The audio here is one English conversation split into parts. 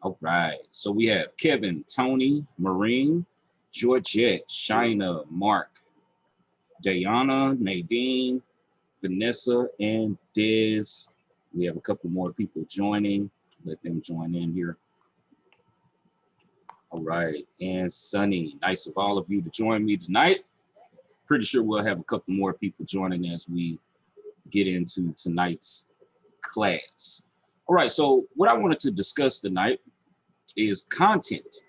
All right. So we have Kevin, Tony, Marine, Georgette, Shina, Mark, Diana, Nadine, Vanessa, and Diz. We have a couple more people joining. Let them join in here. All right. And Sunny, nice of all of you to join me tonight. Pretty sure we'll have a couple more people joining as we get into tonight's class. All right. So what I wanted to discuss tonight is content,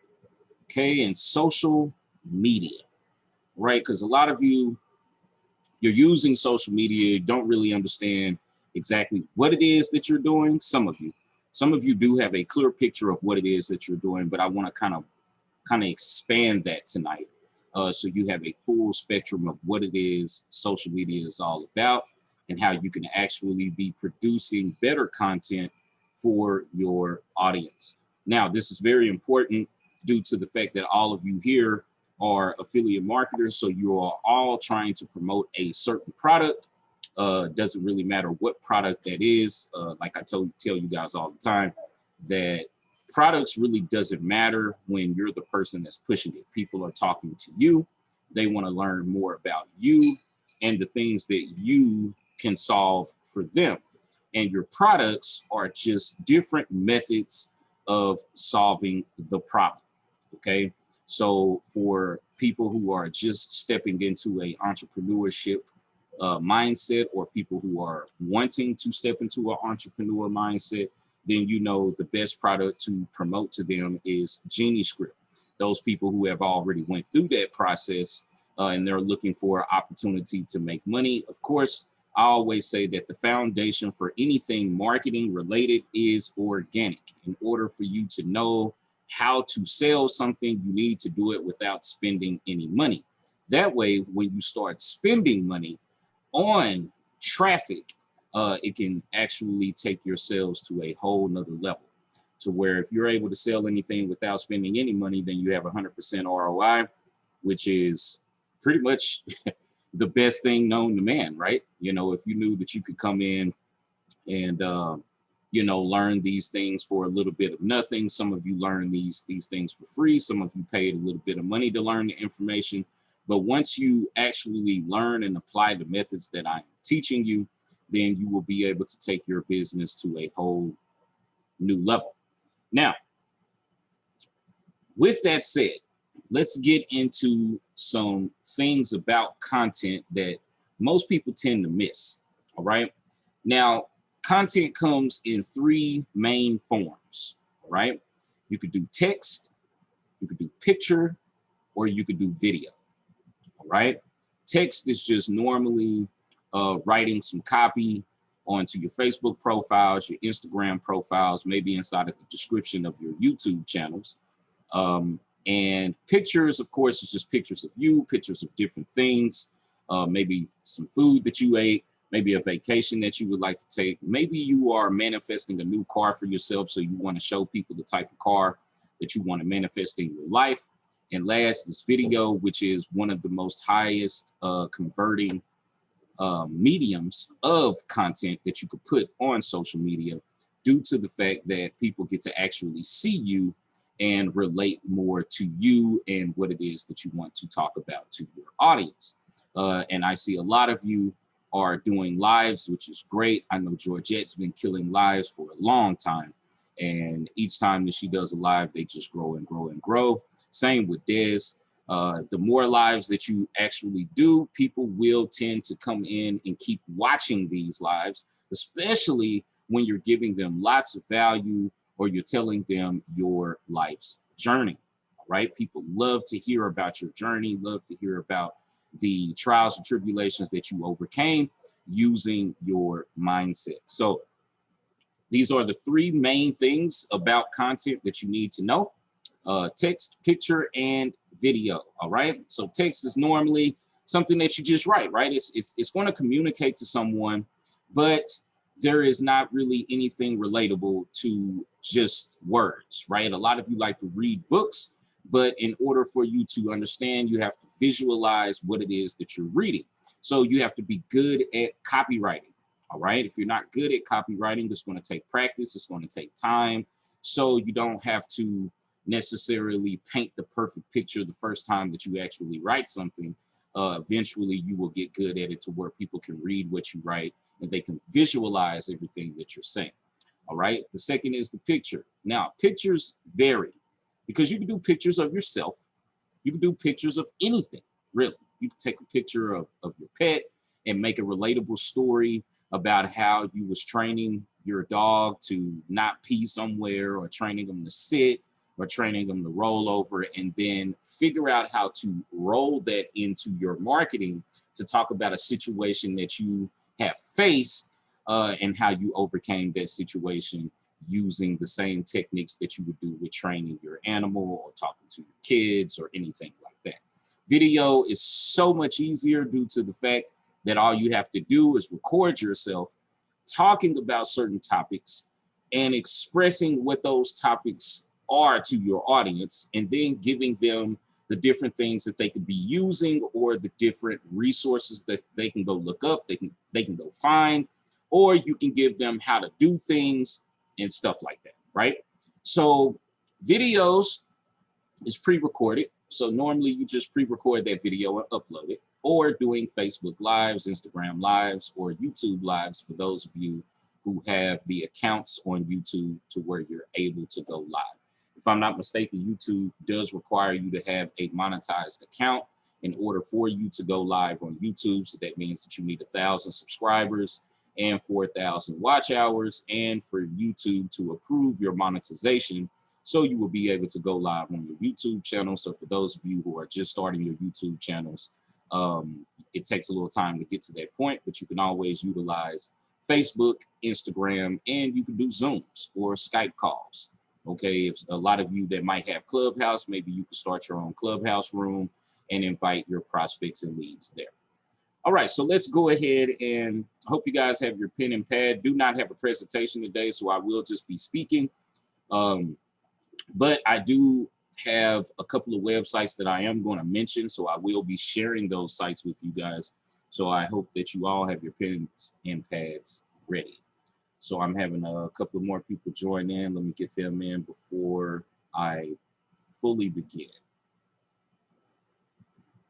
okay, and social media, right? Because a lot of you're using social media, don't really understand exactly what it is that you're doing. Some of you do have a clear picture of what it is that you're doing, but I want to kind of expand that tonight, so you have a full spectrum of what it is social media is all about and how you can actually be producing better content for your audience. Now, this is very important due to the fact that all of you here are affiliate marketers, so you are all trying to promote a certain product. Doesn't really matter what product that is. Like I tell you guys all the time, that products really doesn't matter when you're the person that's pushing it. People are talking to you. They want to learn more about you and the things that you can solve for them. And your products are just different methods of solving the problem, okay? So for people who are just stepping into a entrepreneurship mindset, or people who are wanting to step into an entrepreneur mindset, then you know the best product to promote to them is Genie Script. Those people who have already went through that process and they're looking for an opportunity to make money. Of course, I always say that the foundation for anything marketing related is organic. In order for you to know how to sell something, you need to do it without spending any money. That way, when you start spending money on traffic, it can actually take your sales to a whole nother level, to where if you're able to sell anything without spending any money, then you have 100% ROI, which is pretty much the best thing known to man, right? You know, if you knew that you could come in and, learn these things for a little bit of nothing. Some of you learn these things for free. Some of you paid a little bit of money to learn the information. But once you actually learn and apply the methods that I'm teaching you, then you will be able to take your business to a whole new level. Now, with that said, let's get into some things about content that most people tend to miss, all right? Now, content comes in three main forms, all right? You could do text, you could do picture, or you could do video, all right? Text is just normally writing some copy onto your Facebook profiles, your Instagram profiles, maybe inside of the description of your YouTube channels. And pictures, of course, is just pictures of you, pictures of different things, maybe some food that you ate, maybe a vacation that you would like to take. Maybe you are manifesting a new car for yourself, so you want to show people the type of car that you want to manifest in your life. And last is video, which is one of the most highest converting mediums of content that you could put on social media, due to the fact that people get to actually see you and relate more to you and what it is that you want to talk about to your audience. And I see a lot of you are doing lives, which is great. I know Georgette's been killing lives for a long time. And each time that she does a live, they just grow and grow and grow. Same with Dez. The more lives that you actually do, people will tend to come in and keep watching these lives, especially when you're giving them lots of value or you're telling them your life's journey, right? People love to hear about your journey, love to hear about the trials and tribulations that you overcame using your mindset. So these are the three main things about content that you need to know: text, picture, and video. All right. So text is normally something that you just write, right? It's going to communicate to someone, but there is not really anything relatable to just words, right? A lot of you like to read books, but in order for you to understand, you have to visualize what it is that you're reading. So you have to be good at copywriting, All right. If you're not good at copywriting, it's going to take practice. It's going to take time. So you don't have to necessarily paint the perfect picture the first time that you actually write something. Eventually, you will get good at it to where people can read what you write and they can visualize everything that you're saying. All right. The second is the picture. Now, pictures vary because you can do pictures of yourself. You can do pictures of anything, really. You can take a picture of your pet and make a relatable story about how you was training your dog to not pee somewhere, or training them to sit, or training them to roll over, and then figure out how to roll that into your marketing to talk about a situation that you have faced and how you overcame that situation using the same techniques that you would do with training your animal or talking to your kids or anything like that. Video is so much easier due to the fact that all you have to do is record yourself talking about certain topics and expressing what those topics are to your audience, and then giving them the different things that they could be using or the different resources that they can go look up, they can go find, or you can give them how to do things and stuff like that, right? So videos is pre-recorded. So normally you just pre-record that video and upload it, or doing Facebook Lives, Instagram Lives, or YouTube Lives for those of you who have the accounts on YouTube to where you're able to go live. If I'm not mistaken, YouTube does require you to have a monetized account in order for you to go live on YouTube. So that means that you need 1,000 subscribers and 4,000 watch hours, and for YouTube to approve your monetization, so you will be able to go live on your YouTube channel. So for those of you who are just starting your YouTube channels, it takes a little time to get to that point, but you can always utilize Facebook, Instagram, and you can do Zooms or Skype calls. Okay, if a lot of you that might have Clubhouse, maybe you can start your own Clubhouse room and invite your prospects and leads there. All right, so let's go ahead, and I hope you guys have your pen and pad. Do not have a presentation today, so I will just be speaking. But I do have a couple of websites that I am going to mention, so I will be sharing those sites with you guys. So I hope that you all have your pens and pads ready. So I'm having a couple of more people join in. Let me get them in before I fully begin.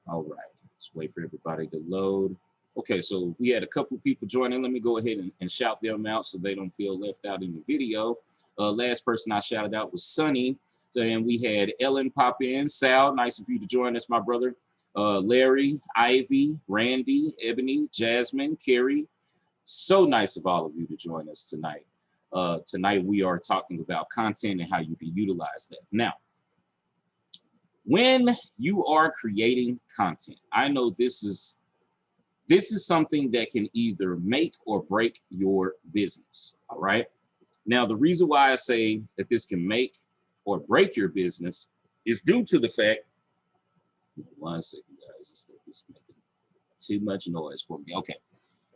All right, let's wait for everybody to load. Okay, so we had a couple of people joining. Let me go ahead and shout them out so they don't feel left out in the video. Last person I shouted out was Sunny. And we had Ellen pop in. Sal, nice of you to join us, my brother. Larry, Ivy, Randy, Ebony, Jasmine, Carrey. So nice of all of you to join us tonight. Tonight we are talking about content and how you can utilize that. Now, when you are creating content, I know this is something that can either make or break your business. All right. Now, the reason why I say that this can make or break your business is due to the fact, one second, guys, this stuff is making too much noise for me. Okay.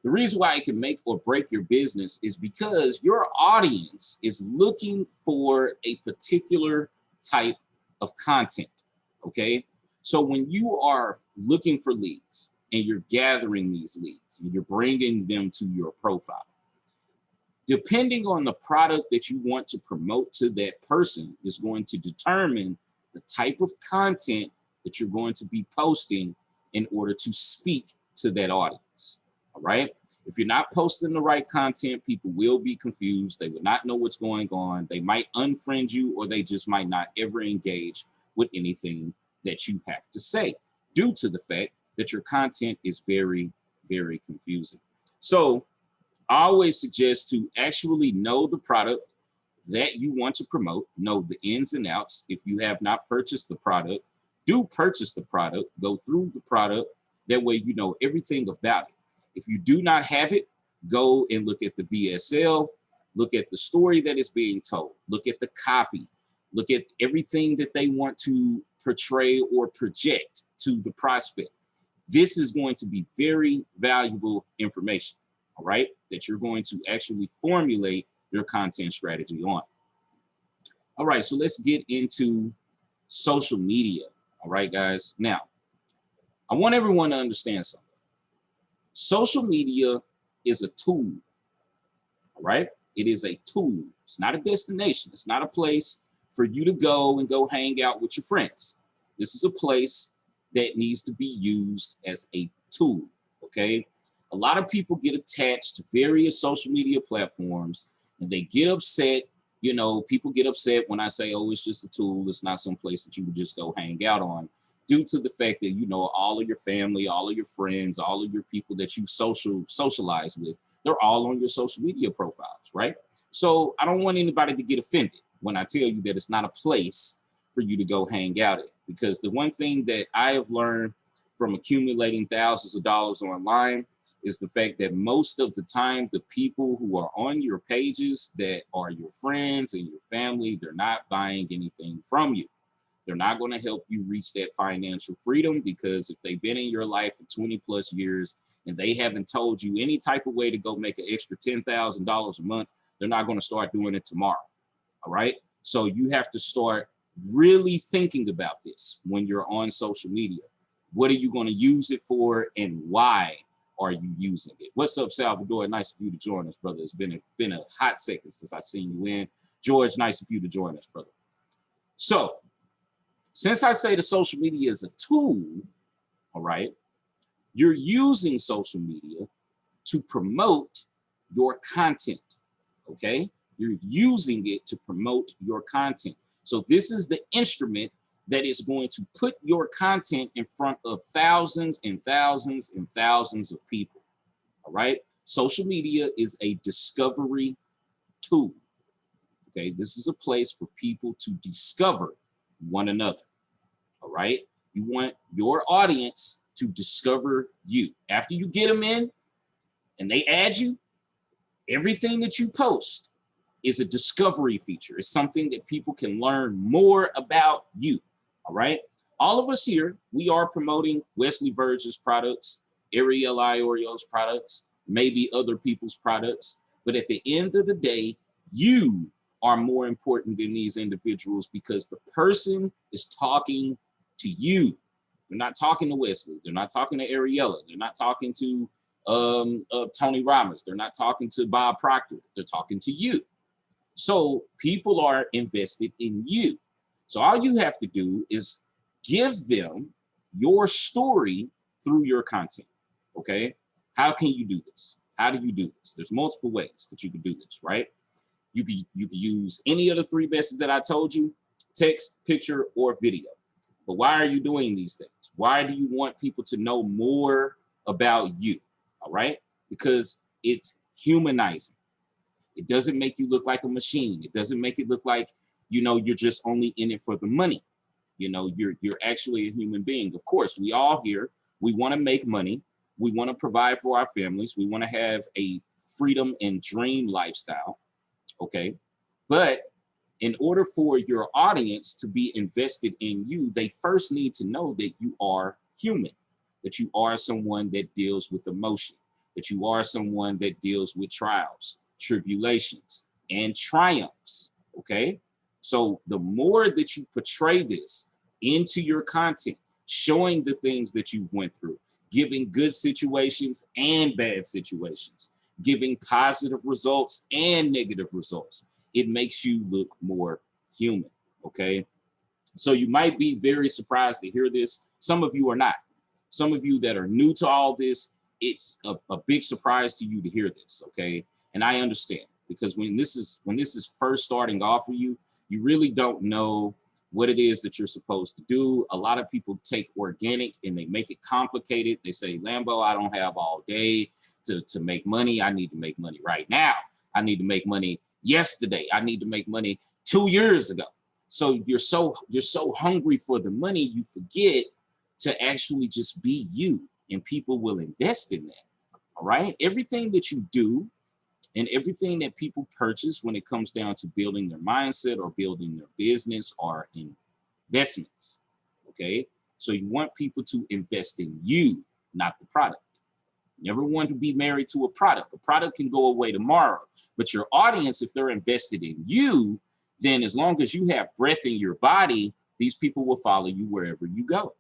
The reason why it can make or break your business is because your audience is looking for a particular type of content. Okay. So when you are looking for leads and you're gathering these leads and you're bringing them to your profile, depending on the product that you want to promote to that person is going to determine the type of content that you're going to be posting in order to speak to that audience. All right. If you're not posting the right content, people will be confused. They will not know what's going on. They might unfriend you, or they just might not ever engage with anything that you have to say due to the fact that your content is very, very confusing. So I always suggest to actually know the product that you want to promote, know the ins and outs. If you have not purchased the product, do purchase the product, go through the product. That way you know everything about it. If you do not have it, go and look at the VSL, look at the story that is being told, look at the copy, look at everything that they want to portray or project to the prospect. This is going to be very valuable information, all right, that you're going to actually formulate your content strategy on. All right, so let's get into social media. All right, guys. Now, I want everyone to understand something. Social media is a tool all right? It is a tool. It's not a destination. It's not a place for you to go and go hang out with your friends. This is a place that needs to be used as a tool, okay? A lot of people get attached to various social media platforms and they get upset. You know, people get upset when I say, oh, it's just a tool. It's not some place that you would just go hang out on, due to the fact that, you know, all of your family, all of your friends, all of your people that you socialize with, they're all on your social media profiles, right? So I don't want anybody to get offended when I tell you that it's not a place for you to go hang out at, because the one thing that I have learned from accumulating thousands of dollars online is the fact that most of the time, the people who are on your pages that are your friends and your family, they're not buying anything from you. They're not going to help you reach that financial freedom, because if they've been in your life for 20 plus years and they haven't told you any type of way to go make an extra $10,000 a month, they're not going to start doing it tomorrow. All right. So you have to start really thinking about this when you're on social media. What are you going to use it for, and why are you using it? What's up, Salvador? Nice of you to join us, brother. It's been a hot second since I seen you in. George, nice of you to join us, brother. So since I say the social media is a tool, all right, you're using social media to promote your content, okay? You're using it to promote your content. So this is the instrument that is going to put your content in front of thousands and thousands and thousands of people, all right? Social media is a discovery tool, okay? This is a place for people to discover one another, all right? You want your audience to discover you. After you get them in and they add you, everything that you post is a discovery feature. It's something that people can learn more about you, all right? All of us here, we are promoting Wesley Verge's products, Ariel Iorio's products, maybe other people's products. But at the end of the day, you are more important than these individuals, because the person is talking to you. They're not talking to Wesley. They're not talking to Ariella. They're not talking to Tony Robbins. They're not talking to Bob Proctor. They're talking to you. So people are invested in you. So all you have to do is give them your story through your content, okay? How can you do this? How do you do this? There's multiple ways that you can do this, right? You can use any of the three methods that I told you: text, picture, or video. But why are you doing these things? Why do you want people to know more about you? All right? Because it's humanizing. It doesn't make you look like a machine. It doesn't make it look like, you know, you're just only in it for the money. You know, you're actually a human being. Of course, we all here, we want to make money. We want to provide for our families. We want to have a freedom and dream lifestyle. Okay. But in order for your audience to be invested in you, they first need to know that you are human, that you are someone that deals with emotion, that you are someone that deals with trials, tribulations, and triumphs, okay? So the more that you portray this into your content, showing the things that you went through, giving good situations and bad situations, giving positive results and negative results, it makes you look more human, okay? So you might be very surprised to hear this. Some of you are not. Some of you that are new to all this, it's a big surprise to you to hear this, okay? And I understand, because when this is first starting off for you, you really don't know what it is that you're supposed to do. A lot of people take organic and they make it complicated. They say, Lambo, I don't have all day to make money. I need to make money right now. I need to make money yesterday. I need to make money 2 years ago. So you're so hungry for the money, you forget to actually just be you, and people will invest in that. All right. Everything that you do and everything that people purchase when it comes down to building their mindset or building their business are investments. Okay. So you want people to invest in you, not the product. You never want to be married to a product. A product can go away tomorrow, but your audience, if they're invested in you, then as long as you have breath in your body, these people will follow you wherever you go,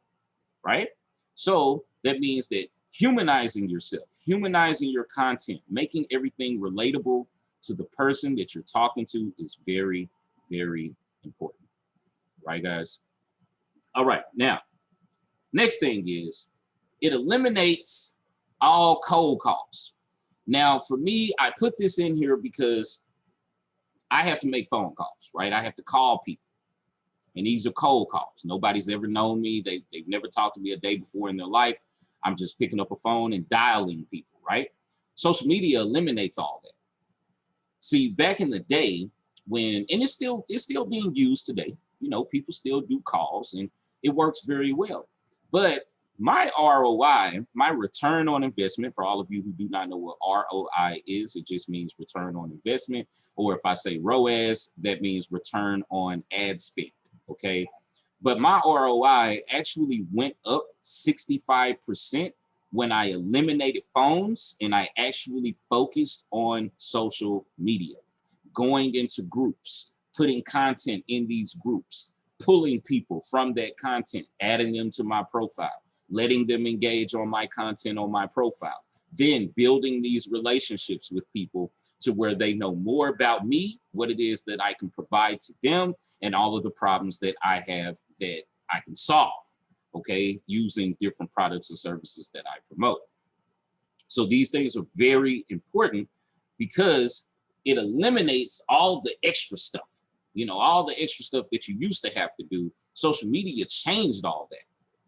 right? So that means that humanizing yourself, humanizing your content, making everything relatable, to the person that you're talking to is very, very important. Right, guys? All right. Now, next thing is it eliminates all cold calls. Now, for me, I put this in here because I have to make phone calls, right? I have to call people. And these are cold calls. Nobody's ever known me. They've never talked to me a day before in their life. I'm just picking up a phone and dialing people, right? Social media eliminates all that. See, back in the day when, and it's still being used today, you know, people still do calls and it works very well. But my ROI, my return on investment, for all of you who do not know what ROI is, it just means return on investment. Or if I say ROAS, that means return on ad spend, okay? But my ROI actually went up 65% when I eliminated phones and I actually focused on social media, going into groups, putting content in these groups, pulling people from that content, adding them to my profile, letting them engage on my content on my profile, then building these relationships with people to where they know more about me, what it is that I can provide to them, and all of the problems that I have that I can solve, okay, using different products and services that I promote. So these things are very important because it eliminates all the extra stuff, you know, all the extra stuff that you used to have to do. Social media changed all that.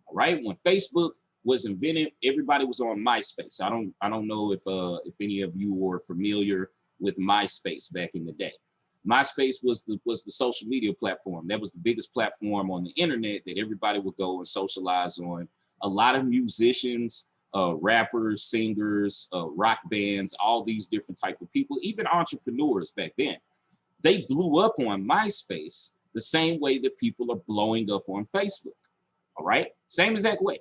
All right. When Facebook was invented, everybody was on MySpace. I don't know if any of you were familiar with MySpace back in the day. MySpace was the social media platform. That was the biggest platform on the internet that everybody would go and socialize on. A lot of musicians, rappers, singers, rock bands, all these different type of people, even entrepreneurs back then, they blew up on MySpace the same way that people are blowing up on Facebook. All right, same exact way.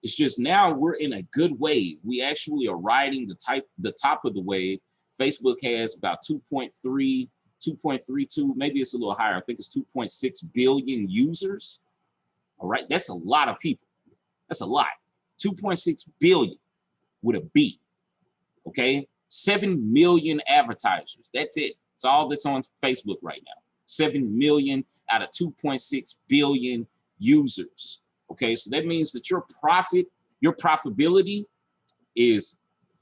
It's just now we're in a good wave. We actually are riding the top of the wave. Facebook has about 2.32, maybe it's a little higher. I think it's 2.6 billion users. All right, that's a lot of people. That's a lot. 2.6 billion with a B. Okay, 7 million advertisers. That's it. It's all that's on Facebook right now. 7 million out of 2.6 billion users. Okay, so that means that your profitability is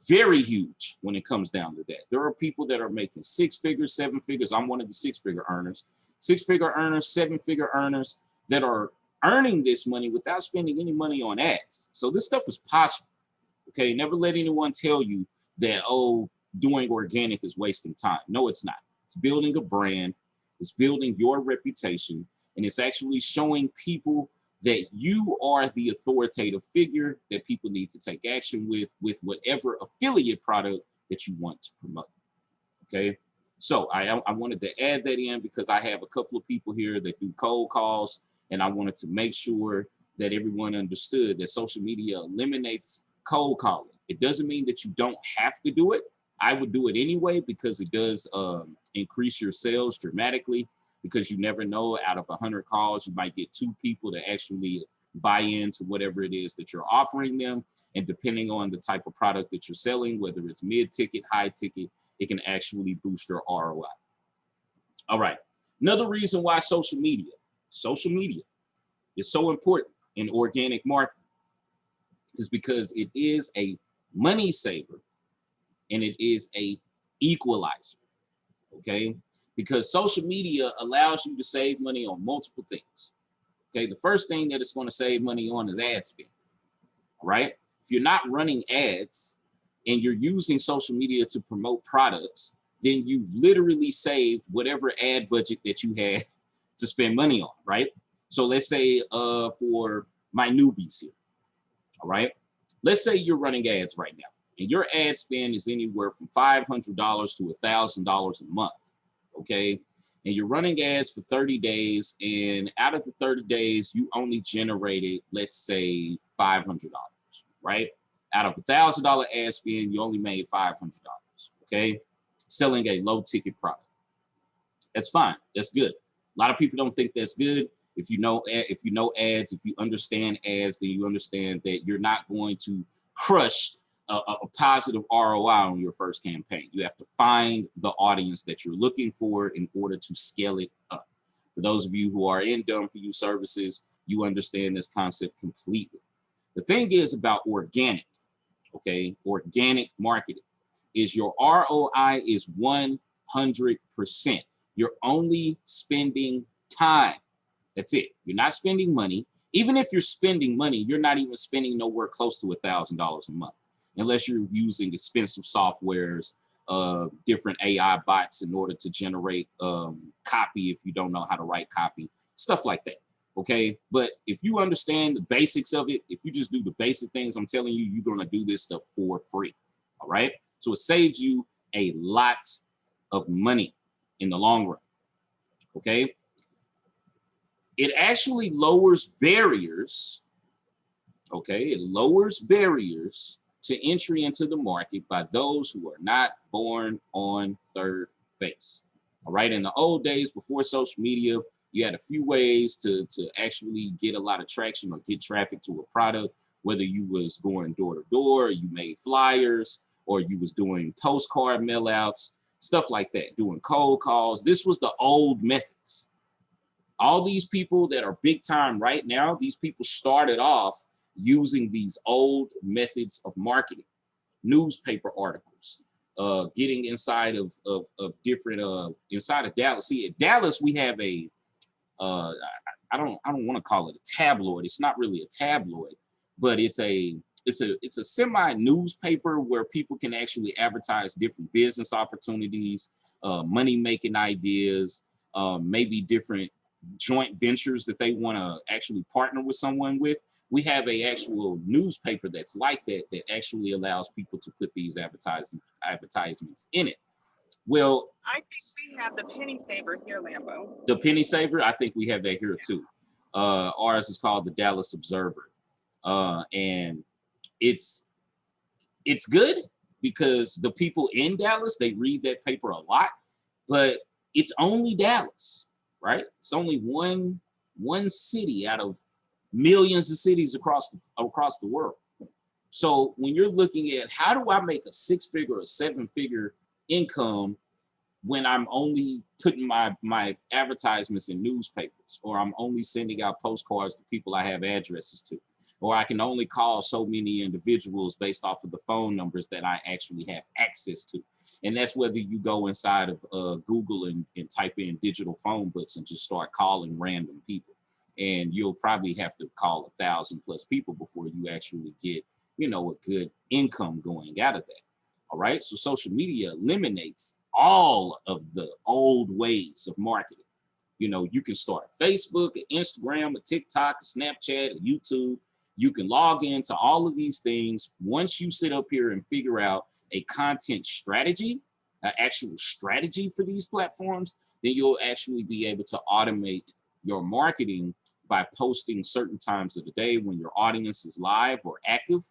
very huge when it comes down to that. There are people that are making 6 figures, 7 figures. I'm one of the 6-figure earners. 6-figure earners, 7-figure earners that are earning this money without spending any money on ads. So this stuff is possible. Okay, never let anyone tell you that, oh, doing organic is wasting time. No, it's not. It's building a brand. It's building your reputation. And it's actually showing people that you are the authoritative figure that people need to take action with whatever affiliate product that you want to promote. Okay, so I wanted to add that in because I have a couple of people here that do cold calls, and I wanted to make sure that everyone understood that social media eliminates cold calling. It doesn't mean that you don't have to do it. I would do it anyway because it does increase your sales dramatically, because you never know, out of 100 calls, you might get 2 people to actually buy into whatever it is that you're offering them. And depending on the type of product that you're selling, whether it's mid-ticket, high-ticket, it can actually boost your ROI. All right. Another reason why social media is so important in organic marketing is because it is a money saver and it is a equalizer. Okay, because social media allows you to save money on multiple things. Okay, the first thing that it's going to save money on is ad spend. All right, if you're not running ads and you're using social media to promote products, then you've literally saved whatever ad budget that you had to spend money on, right? So let's say for my newbies here, all right, let's say you're running ads right now, and your ad spend is anywhere from $500 to $1,000 a month, okay? And you're running ads for 30 days, and out of the 30 days, you only generated, let's say, $500, right? Out of $1,000 ad spend, you only made $500, okay? Selling a low-ticket product. That's fine. That's good. A lot of people don't think that's good. If you know ads, if you understand ads, then you understand that you're not going to crush a positive ROI on your first campaign. You have to find the audience that you're looking for in order to scale it up. For those of you who are in done for you services, you understand this concept completely. The thing is about organic, okay, organic marketing is your ROI is 100%. You're only spending time. That's it. You're not spending money. Even if you're spending money, you're not even spending nowhere close to $1,000 a month, unless you're using expensive softwares, different AI bots in order to generate copy if you don't know how to write copy, stuff like that. Okay, but if you understand the basics of it, if you just do the basic things, I'm telling you, you're gonna do this stuff for free. All right, so it saves you a lot of money in the long run. Okay, it actually lowers barriers. Okay, it lowers barriers to entry into the market by those who are not born on third base. All right, in the old days before social media, you had a few ways to actually get a lot of traction or get traffic to a product, whether you was going door to door, you made flyers, or you was doing postcard mail outs, stuff like that, doing cold calls. This was the old methods. All these people that are big time right now, these people started off using these old methods of marketing, newspaper articles, getting inside of different inside of Dallas. See, at Dallas we have a I don't want to call it a tabloid. It's not really a tabloid, but it's a semi newspaper where people can actually advertise different business opportunities, money making ideas, maybe different joint ventures that they want to actually partner with someone with. We have a actual newspaper that's like that actually allows people to put these advertisements in it. Well, I think we have the penny saver here, Lambo. The penny saver, I think we have that here too. Ours is called the Dallas Observer, and it's good because the people in Dallas, they read that paper a lot, but it's only Dallas, right? It's only one city out of millions of cities across the world. So when you're looking at how do I make a 6-figure or 7-figure income when I'm only putting my advertisements in newspapers, or I'm only sending out postcards to people I have addresses to, or I can only call so many individuals based off of the phone numbers that I actually have access to. And that's whether you go inside of Google and type in digital phone books and just start calling random people. And you'll probably have to call 1,000+ people before you actually get, a good income going out of that. All right, so social media eliminates all of the old ways of marketing. You can start a Facebook, an Instagram, a TikTok, a Snapchat, a YouTube. You can log into all of these things. Once you sit up here and figure out a content strategy, an actual strategy for these platforms, then you'll actually be able to automate your marketing by posting certain times of the day when your audience is live or active,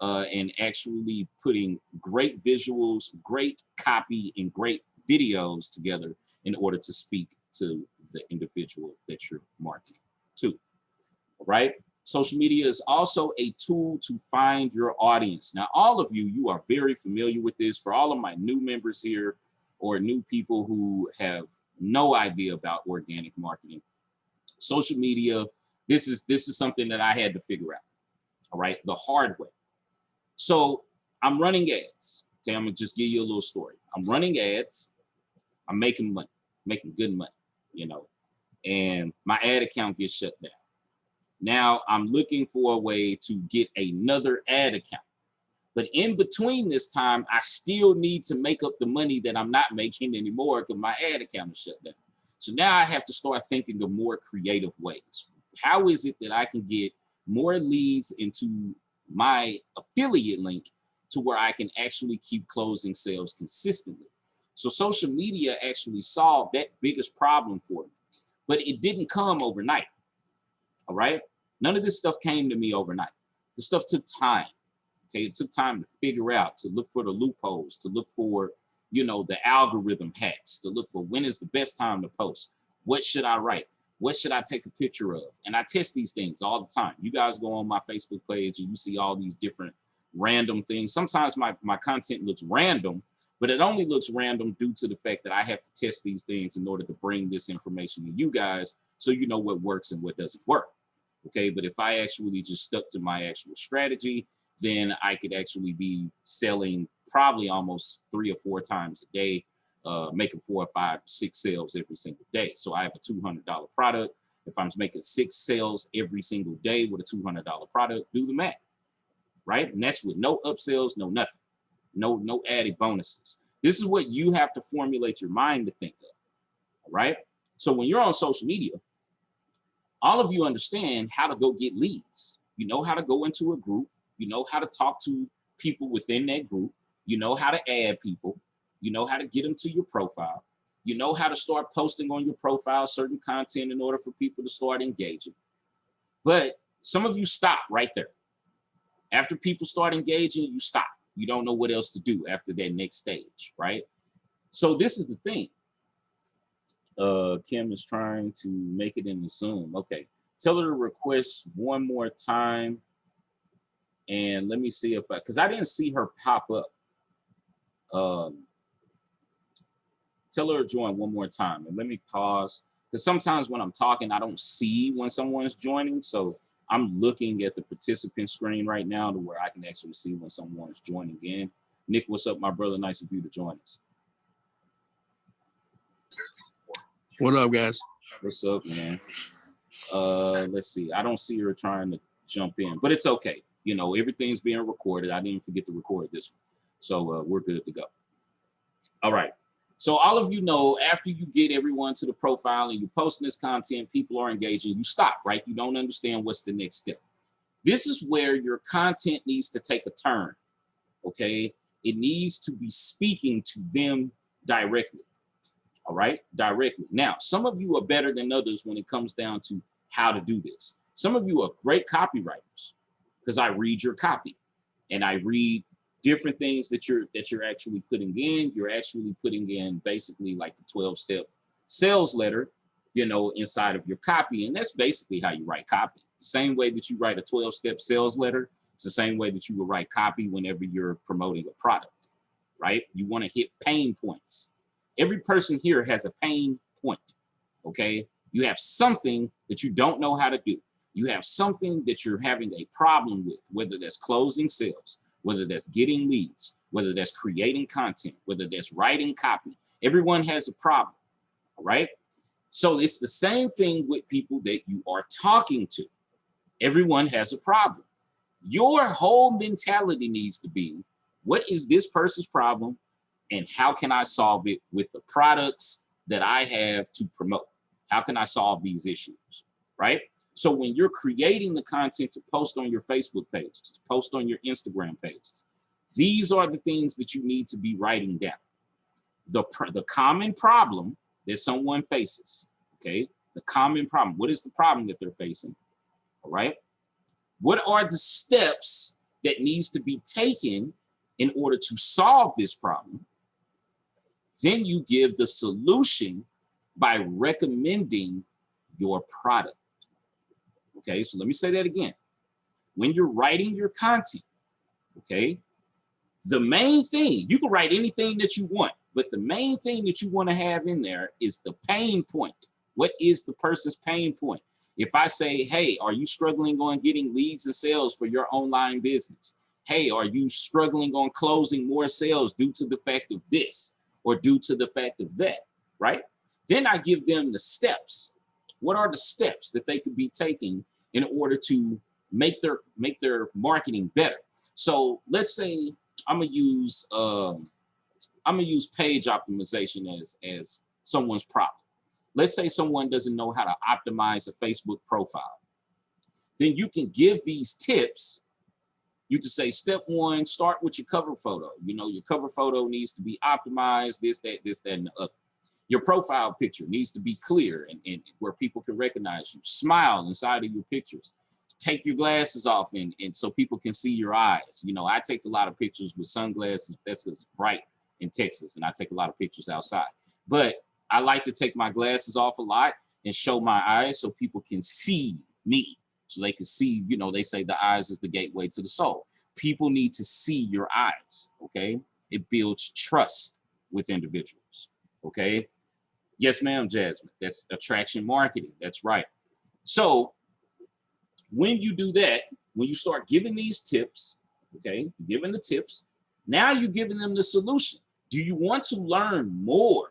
and actually putting great visuals, great copy, and great videos together in order to speak to the individual that you're marketing to. All right? Social media is also a tool to find your audience. Now, all of you are very familiar with this. For all of my new members here or new people who have no idea about organic marketing, social media, this is something that I had to figure out, all right, the hard way. So I'm running ads. Okay, I'm gonna just give you a little story. I'm running ads. I'm making money, making good money, and my ad account gets shut down. Now I'm looking for a way to get another ad account. But in between this time, I still need to make up the money that I'm not making anymore because my ad account is shut down. So now I have to start thinking of more creative ways. How is it that I can get more leads into my affiliate link to where I can actually keep closing sales consistently? So social media actually solved that biggest problem for me, but it didn't come overnight. All right. None of this stuff came to me overnight. This stuff took time. Okay. It took time to figure out, to look for the loopholes, to look for, the algorithm hacks, to look for when is the best time to post. What should I write? What should I take a picture of? And I test these things all the time. You guys go on my Facebook page and you see all these different, random things. Sometimes my content looks random, but it only looks random due to the fact that I have to test these things in order to bring this information to you guys so you know what works and what doesn't work. Okay, but if I actually just stuck to my actual strategy, then I could actually be selling probably almost 3 or 4 times a day, making 4 or 5, 6 sales every single day. So I have a $200 product. If I'm making 6 sales every single day with a $200 product, do the math, right? And that's with no upsells, no nothing, no added bonuses. This is what you have to formulate your mind to think of, all right? So when you're on social media, all of you understand how to go get leads. You know how to go into a group. You know how to talk to people within that group. You know how to add people. You know how to get them to your profile. You know how to start posting on your profile certain content in order for people to start engaging. But some of you stop right there. After people start engaging, you stop. You don't know what else to do after that next stage, right? So this is the thing. Kim is trying to make it in the Zoom. Okay. Tell her to request one more time. And let me see if because I didn't see her pop up. Tell her to join one more time. And let me pause. Because sometimes when I'm talking, I don't see when someone's joining. So I'm looking at the participant screen right now to where I can actually see when someone's joining in. Nick, what's up, my brother? Nice of you to join us. What up, guys? What's up, man? Let's see. I don't see her trying to jump in, but it's okay. You know, everything's being recorded. I didn't forget to record this one. So we're good to go. All right. So all of you know, after you get everyone to the profile and you're posting this content, people are engaging, you stop, right? You don't understand what's the next step. This is where your content needs to take a turn, okay? It needs to be speaking to them directly. All right, directly. Now, some of you are better than others when it comes down to how to do this. Some of you are great copywriters because I read your copy and I read different things that you're actually putting in. You're actually putting in basically like the 12-step sales letter, you know, inside of your copy. And that's basically how you write copy. Same way that you write a 12-step sales letter. It's the same way that you will write copy whenever you're promoting a product, right? You want to hit pain points. Every person here has a pain point, okay? You have something that you don't know how to do. You have something that you're having a problem with, whether that's closing sales, whether that's getting leads, whether that's creating content, whether that's writing copy. Everyone has a problem, all right? So it's the same thing with people that you are talking to. Everyone has a problem. Your whole mentality needs to be, what is this person's problem? And how can I solve it with the products that I have to promote? How can I solve these issues, right? So when you're creating the content to post on your Facebook pages, to post on your Instagram pages, these are the things that you need to be writing down. The common problem that someone faces, okay? The common problem. What is the problem that they're facing, all right? What are the steps that needs to be taken in order to solve this problem? Then you give the solution by recommending your product. Okay, so let me say that again. When you're writing your content, okay, the main thing, you can write anything that you want, but the main thing that you want to have in there is the pain point. What is the person's pain point? If I say, hey, are you struggling on getting leads and sales for your online business? Hey, are you struggling on closing more sales due to the fact of this or due to the fact of that, right? Then I give them the steps. What are the steps that they could be taking in order to make their marketing better? So let's say I'm gonna use page optimization as someone's problem. Let's say someone doesn't know how to optimize a Facebook profile. Then you can give these tips. You can say, step one, start with your cover photo. You know, your cover photo needs to be optimized, this, that, and the other. Your profile picture needs to be clear and where people can recognize you. Smile inside of your pictures. Take your glasses off and so people can see your eyes. You know, I take a lot of pictures with sunglasses. That's because it's bright in Texas, and I take a lot of pictures outside. But I like to take my glasses off a lot and show my eyes so people can see me. So they can see, you know, they say the eyes is the gateway to the soul. People need to see your eyes, okay? It builds trust with individuals, okay? Yes, ma'am, Jasmine. That's attraction marketing. That's right. So when you do that, when you start giving these tips, okay, giving the tips, now you're giving them the solution. Do you want to learn more?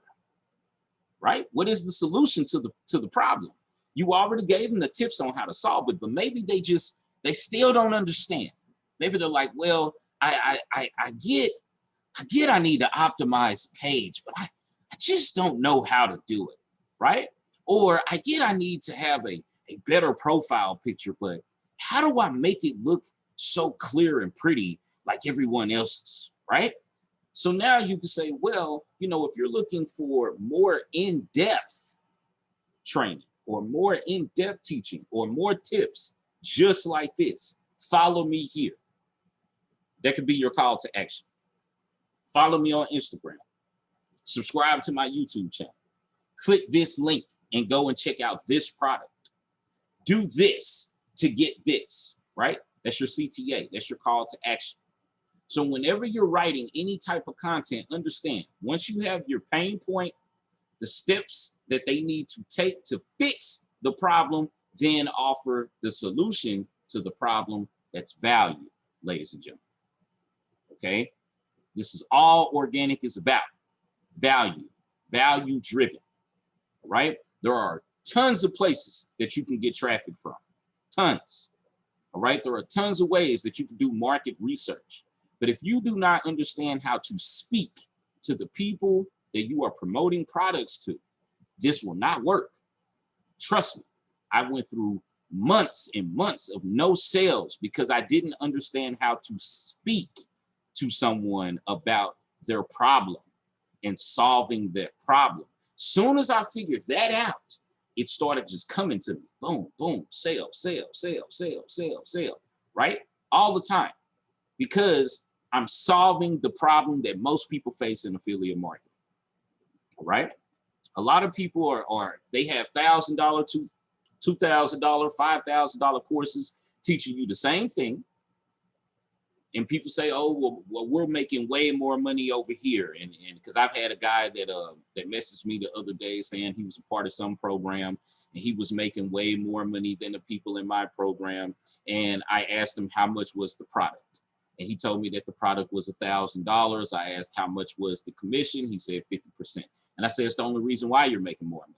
Right? What is the solution to the problem? You already gave them the tips on how to solve it, but maybe they still don't understand. Maybe they're like, well, I get I need to optimize a page, but I just don't know how to do it, right? Or I get I need to have a better profile picture, but how do I make it look so clear and pretty like everyone else's, right? So now you can say, well, you know, if you're looking for more in-depth training or more in-depth teaching or more tips just like this, follow me here. That could be your call to action. Follow me on Instagram. Subscribe to my YouTube channel. Click this link and go and check out this product. Do this to get this, right? That's your CTA. That's your call to action. So whenever you're writing any type of content, understand, once you have your pain point, the steps that they need to take to fix the problem, then offer the solution to the problem that's value, ladies and gentlemen. Okay? This is all organic is about. Value, value driven, right? There are tons of places that you can get traffic from, tons, all right? There are tons of ways that you can do market research. But if you do not understand how to speak to the people that you are promoting products to, this will not work. Trust me, I went through months and months of no sales because I didn't understand how to speak to someone about their problem and solving that problem. Soon as I figured that out, it started just coming to me. Boom, boom, sale, sale, sale, sale, sale, sale, right? All the time. Because I'm solving the problem that most people face in affiliate marketing, right? A lot of people they have $1,000, $2,000, $5,000 courses teaching you the same thing. And people say, oh, well, we're making way more money over here. And because I've had a guy that messaged me the other day saying he was a part of some program and he was making way more money than the people in my program. And I asked him how much was the product. And he told me that the product was $1,000. I asked how much was the commission. He said 50%. And I said, it's the only reason why you're making more money.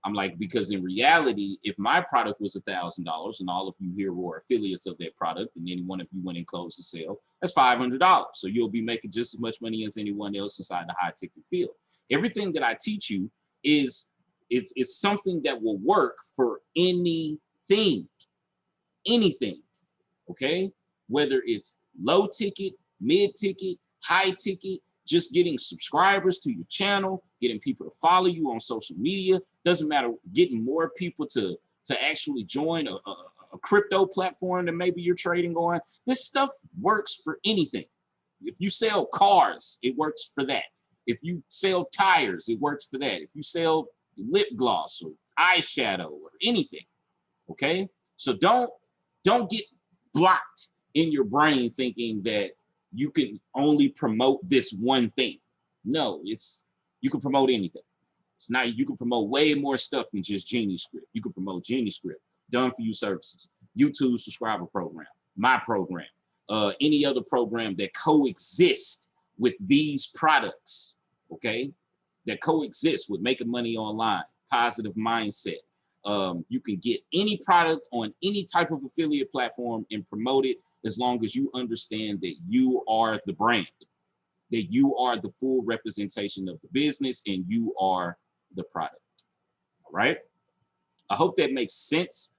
I'm like, because in reality, if my product was $1,000 and all of you here were affiliates of that product and any one of you went and closed the sale, that's $500. So you'll be making just as much money as anyone else inside the high ticket field. Everything that I teach you is it's something that will work for anything, okay? Whether it's low ticket, mid ticket, high ticket, just getting subscribers to your channel, getting people to follow you on social media, doesn't matter, getting more people to actually join a crypto platform that maybe you're trading on. This stuff works for anything. If you sell cars, it works for that. If you sell tires, it works for that. If you sell lip gloss or eyeshadow or anything, okay? So don't get blocked in your brain thinking that you can only promote this one thing. No, you can promote anything. It's not, you can promote way more stuff than just Genie Script. You can promote Genie Script, done for you services, YouTube subscriber program, my program, any other program that coexist with these products, okay? That coexist with making money online, positive mindset. You can get any product on any type of affiliate platform and promote it as long as you understand that you are the brand, that you are the full representation of the business and you are the product, all right? I hope that makes sense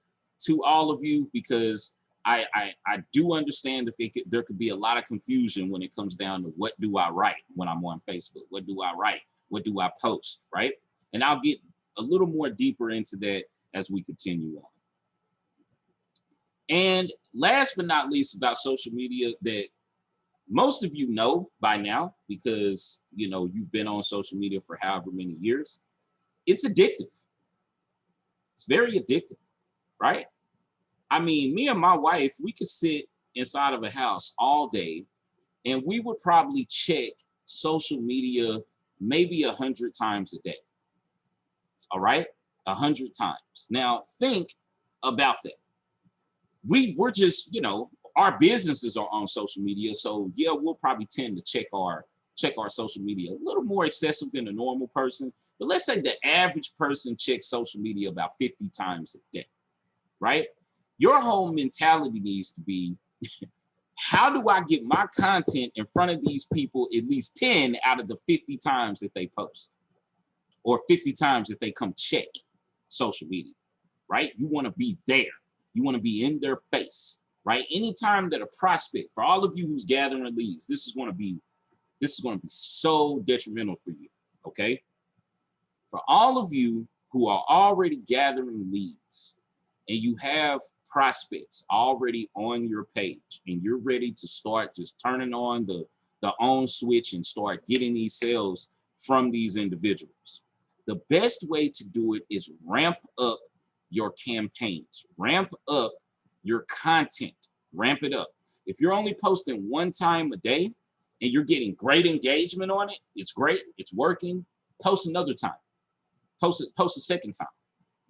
to all of you because I do understand that there could be a lot of confusion when it comes down to what do I write when I'm on Facebook? What do I write? What do I post, right? And I'll get a little more deeper into that as we continue on. And last but not least about social media that most of you know by now because, you know, you've been on social media for however many years. It's addictive. It's very addictive, right? I mean, me and my wife, we could sit inside of a house all day, and we would probably check social media maybe 100 times a day. All right, 100 times. Now think about that. We're just, our businesses are on social media, so yeah, we'll probably tend to check our social media a little more excessive than a normal person. But let's say the average person checks social media about 50 times a day, right? Your whole mentality needs to be, how do I get my content in front of these people at least 10 out of the 50 times that they post, or 50 times that they come check social media, right? You want to be there. You want to be in their face, right? Anytime that a prospect, for all of you who's gathering leads, this is going to be so detrimental for you, okay? For all of you who are already gathering leads and you have prospects already on your page and you're ready to start just turning on the on switch and start getting these sales from these individuals, the best way to do it is ramp up your campaigns, ramp up your content, ramp it up. If you're only posting one time a day and you're getting great engagement on it, it's great, it's working, post another time, post a second time.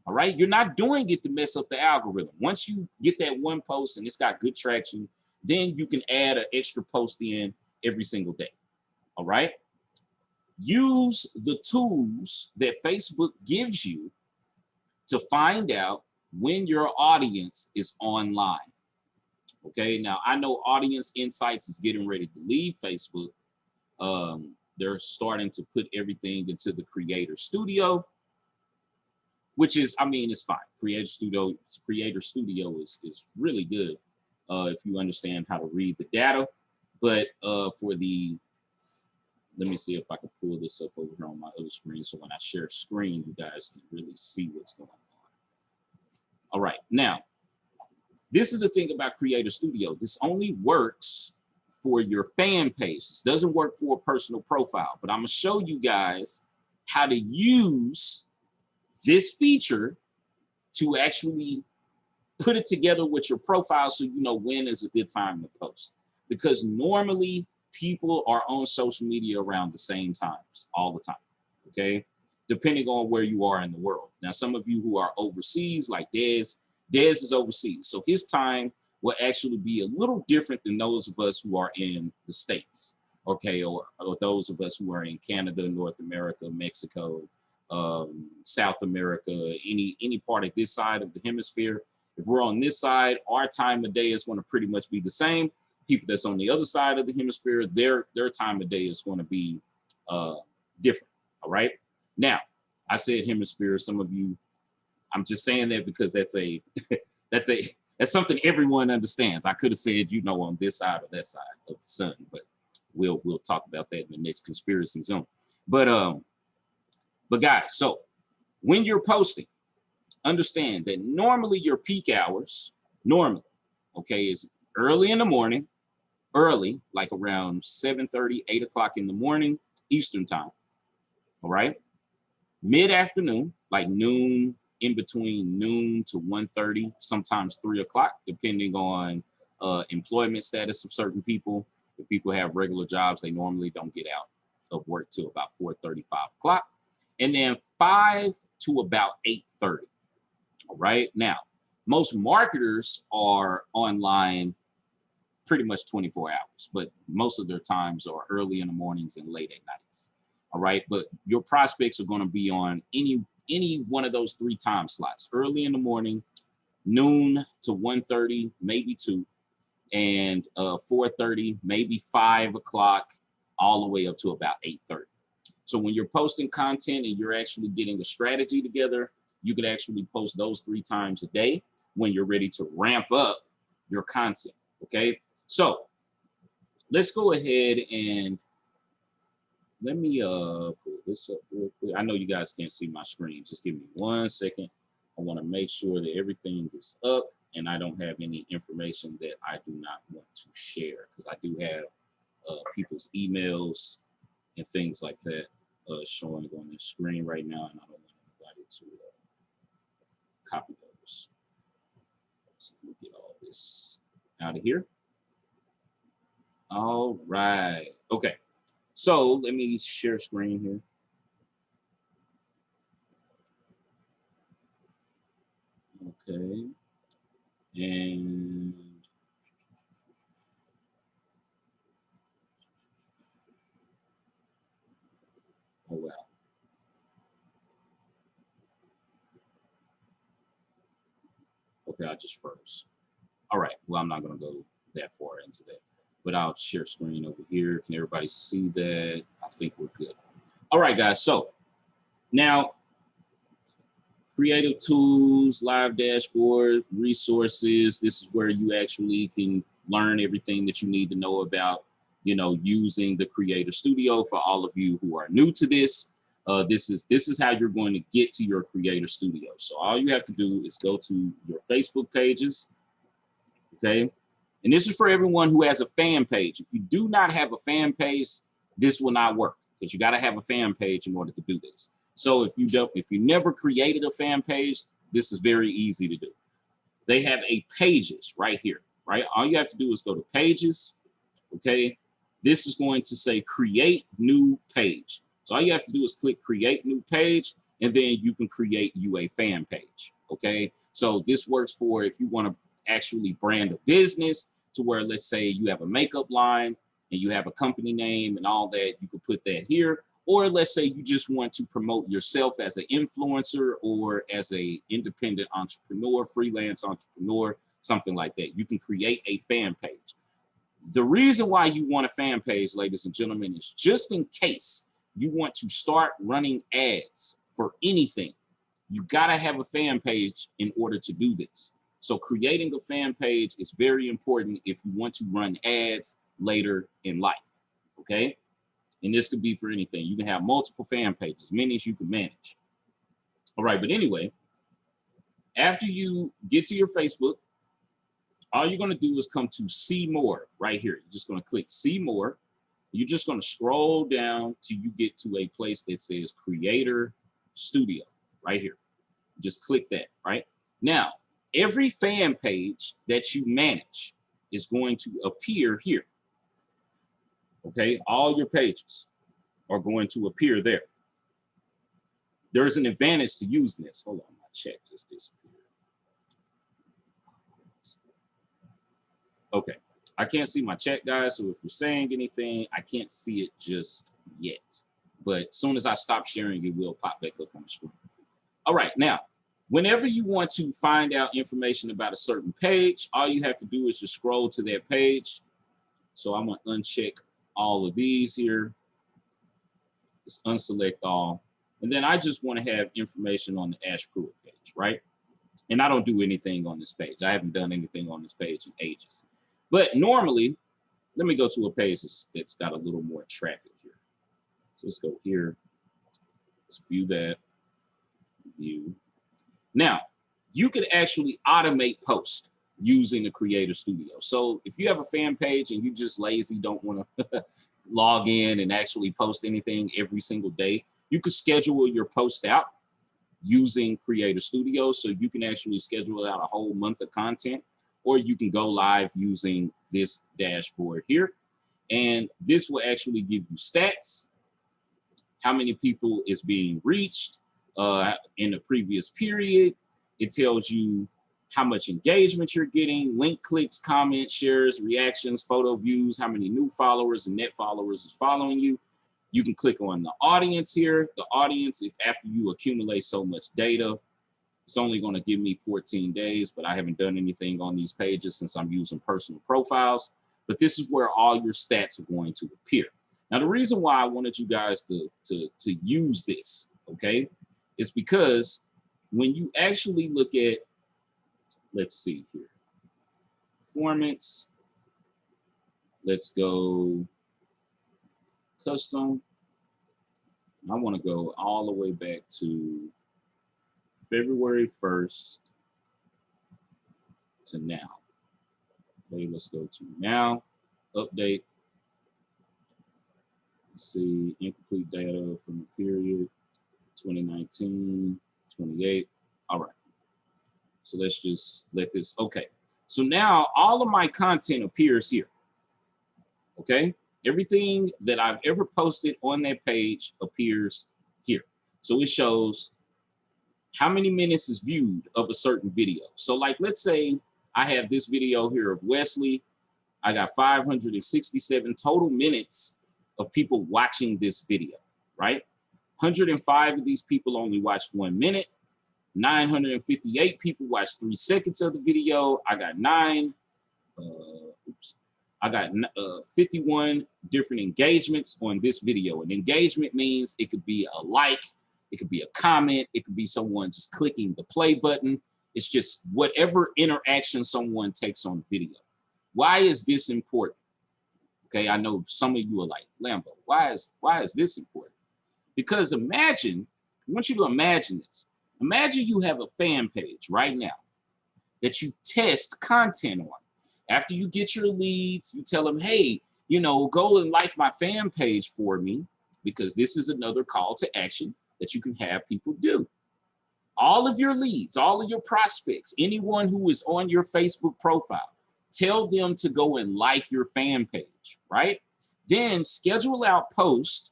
All right, you're not doing it to mess up the algorithm. Once you get that one post and it's got good traction, then you can add an extra post in every single day. All right, use the tools that Facebook gives you to find out when your audience is online. Okay, now I know Audience Insights is getting ready to leave Facebook. They're starting to put everything into the Creator Studio, which is, it's fine. Creator Studio is really good if you understand how to read the data. But let me see if I can pull this up over here on my other screen, so when I share screen, you guys can really see what's going on. All right, now, this is the thing about Creator Studio. This only works for your fan page. This doesn't work for a personal profile, but I'm gonna show you guys how to use this feature to actually put it together with your profile so you know when is a good time to post. Because normally people are on social media around the same times all the time, okay? Depending on where you are in the world. Now, some of you who are overseas, like Dez is overseas. So his time will actually be a little different than those of us who are in the States, okay? Or those of us who are in Canada, North America, Mexico, South America, any part of this side of the hemisphere. If we're on this side, our time of day is going to pretty much be the same. People that's on the other side of the hemisphere, their time of day is going to be different. All right. Now, I said hemisphere. Some of you, I'm just saying that because that's something everyone understands. I could have said, on this side or that side of the sun, but we'll talk about that in the next conspiracy zone. But guys, so when you're posting, understand that normally your peak hours, is early in the morning, like around 7:30, 8 o'clock in the morning, Eastern time. All right. Mid-afternoon, like noon, in between noon to 1:30, sometimes 3 o'clock, depending on employment status of certain people. If people have regular jobs, they normally don't get out of work till about 4:30, 5 o'clock. And then 5 to about 8:30. All right. Now, most marketers are online pretty much 24 hours, but most of their times are early in the mornings and late at nights. All right. But your prospects are going to be on any one of those 3 time slots: early in the morning, noon to 1:30, maybe 2, and 4:30, maybe 5 o'clock, all the way up to about 8:30. So when you're posting content and you're actually getting a strategy together, you can actually post those 3 times a day when you're ready to ramp up your content. Okay. So let's go ahead and let me pull this up real quick. I know you guys can't see my screen. Just give me 1 second. I want to make sure that everything is up and I don't have any information that I do not want to share, because I do have people's emails and things like that showing on the screen right now, and I don't want anybody to copy those. So let me get all this out of here. All right. Okay. So let me share screen here. Okay. And oh wow. Okay, I just froze. All right. Well, I'm not gonna go that far into that, but I'll share screen over here. Can everybody see that? I think we're good. All right, guys. So now creative tools, live dashboard, resources. This is where you actually can learn everything that you need to know about, using the Creator Studio. For all of you who are new to this, this is how you're going to get to your Creator Studio. So all you have to do is go to your Facebook pages, okay? And this is for everyone who has a fan page. If you do not have a fan page, this will not work because you got to have a fan page in order to do this. So if you never created a fan page, this is very easy to do. They have a pages right here, right? All you have to do is go to pages, okay? This is going to say create new page. So all you have to do is click create new page, and then you can create you a fan page, okay? So this works for if you want to actually brand a business to where, let's say you have a makeup line and you have a company name and all that, you could put that here. Or let's say you just want to promote yourself as an influencer or as a independent entrepreneur, freelance entrepreneur, something like that. You can create a fan page. The reason why you want a fan page, ladies and gentlemen, is just in case you want to start running ads for anything. You got to have a fan page in order to do this. So creating a fan page is very important if you want to run ads later in life, okay? And this could be for anything. You can have multiple fan pages, many as you can manage. All right, but anyway, after you get to your Facebook, all you're going to do is come to see more right here. You're just going to click see more. You're just going to scroll down till you get to a place that says Creator Studio right here. Just click that, right? Now, every fan page that you manage is going to appear here. Okay, all your pages are going to appear there. There's an advantage to using this. Hold on, my chat just disappeared. Okay, I can't see my chat, guys, so if you're saying anything, I can't see it just yet. But as soon as I stop sharing, it will pop back up on the screen. All right, now, whenever you want to find out information about a certain page, all you have to do is just scroll to that page. So I'm going to uncheck all of these here. Just unselect all. And then I just want to have information on the Ash Pruitt page, right? And I don't do anything on this page. I haven't done anything on this page in ages. But normally, let me go to a page that's got a little more traffic here. So let's go here. Let's view that. View. Now, you could actually automate posts using the Creator Studio. So if you have a fan page and you just lazy, don't want to log in and actually post anything every single day, you could schedule your post out using Creator Studio. So you can actually schedule out a whole month of content, or you can go live using this dashboard here. And this will actually give you stats, how many people is being reached in the previous period. It tells you how much engagement you're getting, link clicks, comments, shares, reactions, photo views, how many new followers and net followers is following you. You can click on the audience here. The audience, if after you accumulate so much data, it's only going to give me 14 days, but I haven't done anything on these pages since I'm using personal profiles. But this is where all your stats are going to appear. Now, the reason why I wanted you guys to use this, okay, is because when you actually look at, let's see here, performance, let's go custom. I want to go all the way back to February 1st to now. Okay, let's go to now, update. Let's see, incomplete data from the period 2019, 28. All right. So let's just let this, okay. So now all of my content appears here. okay? Everything that I've ever posted on that page appears here. So it shows how many minutes is viewed of a certain video. So like, let's say I have this video here of Wesley. I got 567 total minutes of people watching this video, right? 105 of these people only watched 1 minute. 958 people watched 3 seconds of the video. I got 51 different engagements on this video. And engagement means it could be a like, it could be a comment, it could be someone just clicking the play button. It's just whatever interaction someone takes on the video. Why is this important? Okay, I know some of you are like, Lambo, why is this important? Because imagine, I want you to imagine this. Imagine you have a fan page right now that you test content on. After you get your leads, you tell them, hey, you know, go and like my fan page for me, because this is another call to action that you can have people do. All of your leads, all of your prospects, anyone who is on your Facebook profile, tell them to go and like your fan page, right? Then schedule out posts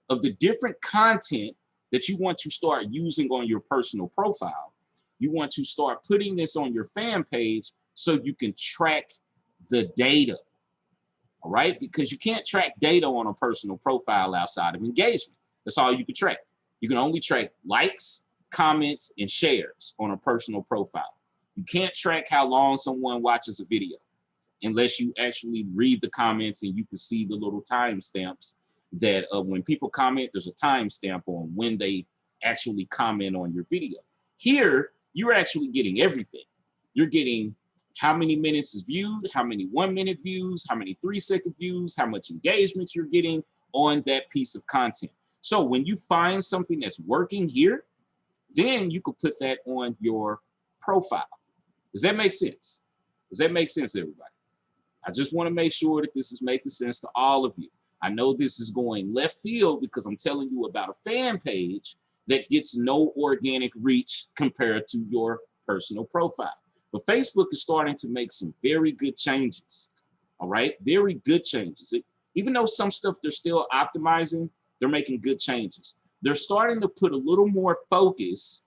of the different content that you want to start using on your personal profile. You want to start putting this on your fan page so you can track the data, all right? Because you can't track data on a personal profile outside of engagement. That's all you can track. You can only track likes, comments, and shares on a personal profile. You can't track how long someone watches a video unless you actually read the comments and you can see the little timestamps that when people comment, there's a timestamp on when they actually comment on your video. Here, you're actually getting everything. You're getting how many minutes is viewed, how many 1 minute views, how many 3 second views, how much engagement you're getting on that piece of content. So when you find something that's working here, then you could put that on your profile. Does that make sense? Does that make sense, everybody? I just want to make sure that this is making sense to all of you. I know this is going left field because I'm telling you about a fan page that gets no organic reach compared to your personal profile. But Facebook is starting to make some very good changes, all right? Very good changes. Even though some stuff they're still optimizing, they're making good changes. They're starting to put a little more focus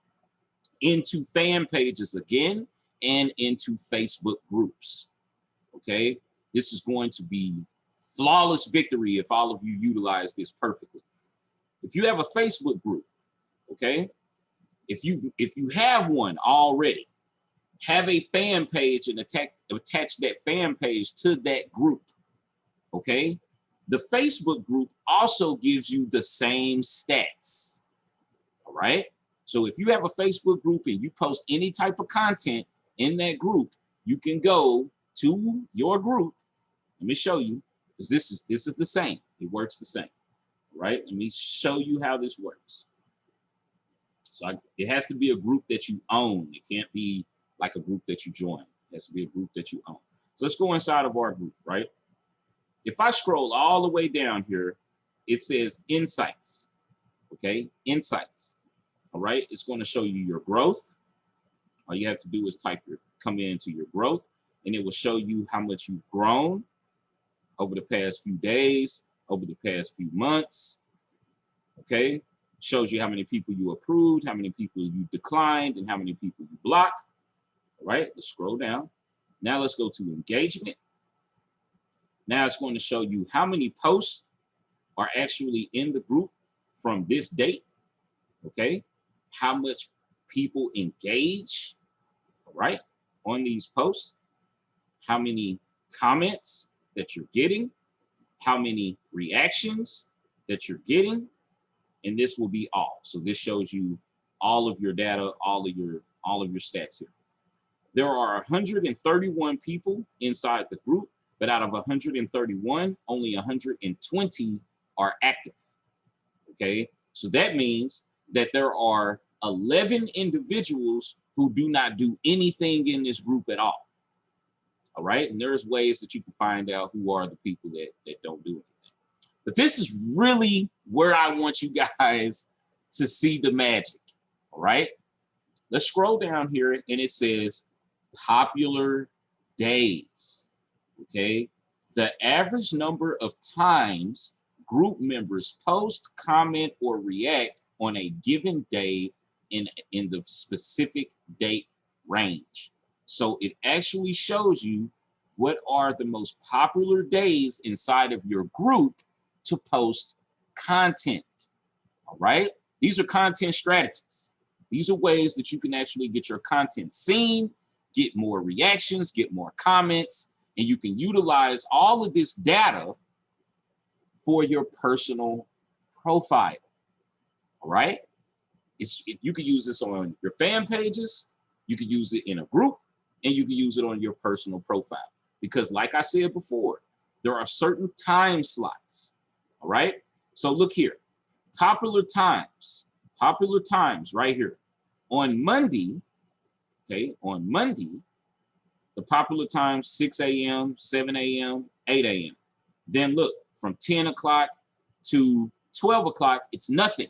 into fan pages again and into Facebook groups, okay? This is going to be flawless victory if all of you utilize this perfectly. If you have a Facebook group, okay, if you have one already, have a fan page and attach that fan page to that group, okay? The Facebook group also gives you the same stats, all right? So if you have a Facebook group and you post any type of content in that group, you can go to your group. Let me show you, because this is the same. It works the same, right? Let me show you how this works. So it has to be a group that you own. It can't be like a group that you join. It has to be a group that you own. So let's go inside of our group, right? If I scroll all the way down here, it says insights, okay? Insights, all right? It's going to show you your growth. All you have to do is come into your growth, and it will show you how much you've grown over the past few days, over the past few months, okay? Shows you how many people you approved, how many people you declined, and how many people you blocked. All right, let's scroll down. Now let's go to engagement. Now it's going to show you how many posts are actually in the group from this date, okay? How much people engage, all right, on these posts, how many comments that you're getting, how many reactions that you're getting, and this will be all. So this shows you all of your data, all of your stats here. There are 131 people inside the group, but out of 131, only 120 are active, okay? So that means that there are 11 individuals who do not do anything in this group at all right? And there's ways that you can find out who are the people that don't do anything. But this is really where I want you guys to see the magic, all right? Let's scroll down here and it says popular days, okay? The average number of times group members post, comment, or react on a given day in the specific date range. So it actually shows you what are the most popular days inside of your group to post content. All right. These are content strategies. These are ways that you can actually get your content seen, get more reactions, get more comments, and you can utilize all of this data for your personal profile. All right. You can use this on your fan pages, you can use it in a group, and you can use it on your personal profile. Because like I said before, there are certain time slots. All right. So look here, popular times right here. On Monday, okay, on Monday, the popular times 6 a.m., 7 a.m., 8 a.m. Then look, from 10 o'clock to 12 o'clock, it's nothing.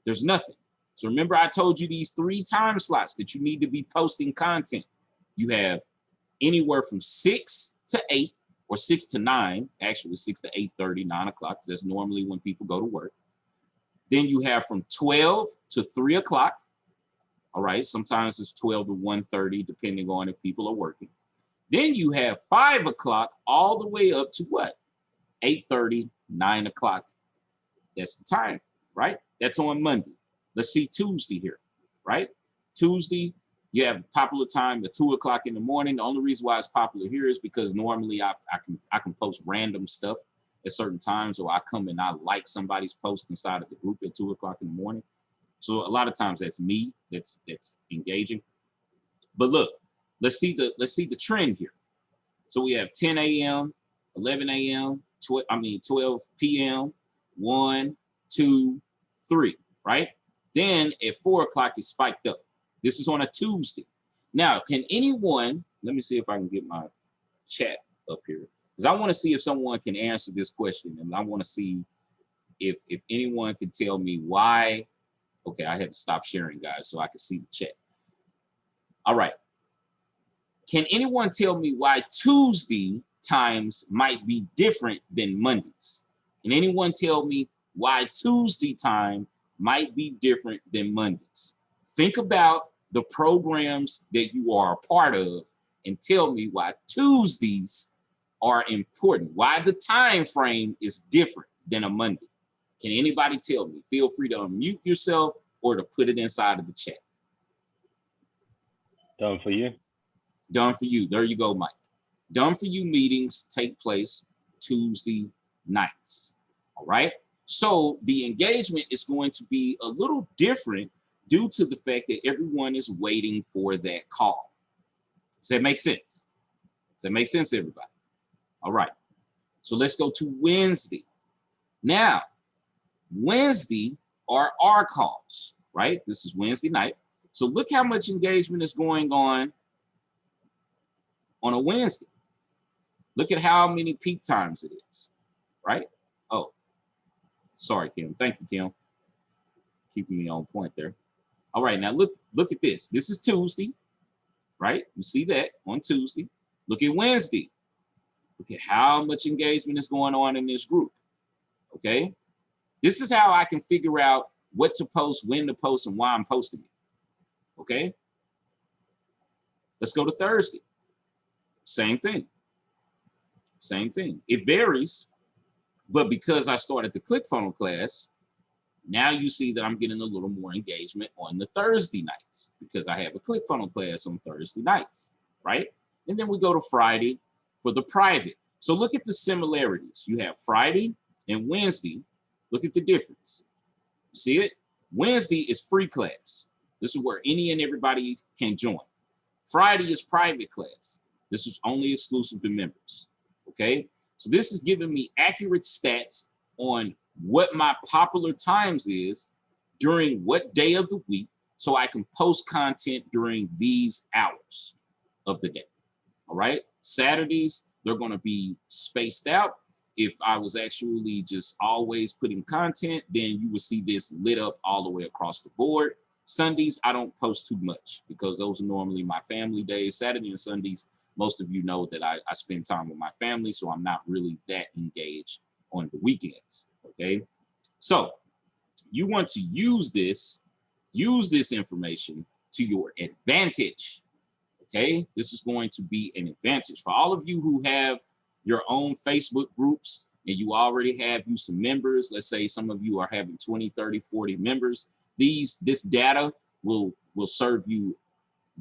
There's nothing. So remember, I told you these 3 time slots that you need to be posting content. You have anywhere from 6 to 8 or 6 to 9, actually 6 to 8:30, 9 o'clock, because that's normally when people go to work. Then you have from 12 to 3 o'clock. All right, sometimes it's 12 to 1:30, depending on if people are working. Then you have 5 o'clock all the way up to what? 8:30, 9 o'clock. That's the time, right? That's on Monday. Let's see Tuesday here, right? Tuesday, you have popular time at 2 o'clock in the morning. The only reason why it's popular here is because normally I can post random stuff at certain times, or I come and I like somebody's post inside of the group at 2 o'clock in the morning. So a lot of times that's me that's engaging. But look, let's see the trend here. So we have 10 a.m., 11 a.m., 12 p.m., 1, 2, 3, right? Then at 4 o'clock, it spiked up. This is on a Tuesday. Now, can anyone, let me see if I can get my chat up here, because I want to see if someone can answer this question, and I want to see if anyone can tell me why. Okay, I had to stop sharing, guys, so I can see the chat. All right. Can anyone tell me why Tuesday times might be different than Mondays? Can anyone tell me why Tuesday time might be different than Mondays? Think about the programs that you are a part of and tell me why Tuesdays are important, why the time frame is different than a Monday. Can anybody tell me? Feel free to unmute yourself or to put it inside of the chat. Done for you. Done for you. There you go, Mike. Done for you meetings take place Tuesday nights. All right. So the engagement is going to be a little different due to the fact that everyone is waiting for that call. Does that make sense? Does that make sense, everybody? All right. So let's go to Wednesday. Now, Wednesday are our calls, right? This is Wednesday night. So look how much engagement is going on a Wednesday. Look at how many peak times it is, right? Oh, sorry, Kim. Thank you, Kim. Keeping me on point there. All right, now look at this. This is Tuesday, right? You see that on Tuesday. Look at Wednesday. Look at how much engagement is going on in this group, okay? This is how I can figure out what to post, when to post, and why I'm posting it, okay? Let's go to Thursday. Same thing. Same thing. It varies, but because I started the ClickFunnels class, now you see that I'm getting a little more engagement on the Thursday nights because I have a ClickFunnels class on Thursday nights, right? And then we go to Friday for the private. So look at the similarities. You have Friday and Wednesday. Look at the difference. See it? Wednesday is free class. This is where any and everybody can join. Friday is private class. This is only exclusive to members, okay? So this is giving me accurate stats on what my popular times is during what day of the week so I can post content during these hours of the day, all right? Saturdays, they're gonna be spaced out. If I was actually just always putting content, then you would see this lit up all the way across the board. Sundays, I don't post too much because those are normally my family days. Saturday and Sundays, Most of you know that I spend time with my family, so I'm not really that engaged on the weekends, okay? So you want to use this information to your advantage, okay? This is going to be an advantage. For all of you who have your own Facebook groups and you already have you some members, let's say some of you are having 20, 30, 40 members, this data will serve you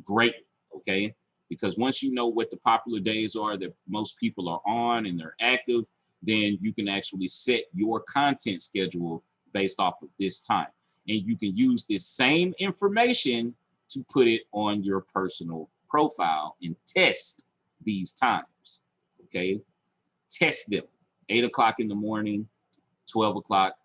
great, okay? Because once you know what the popular days are that most people are on and they're active, then you can actually set your content schedule based off of this time. And you can use this same information to put it on your personal profile and test these times, okay? Test them. 8 o'clock in the morning, 12 o'clock,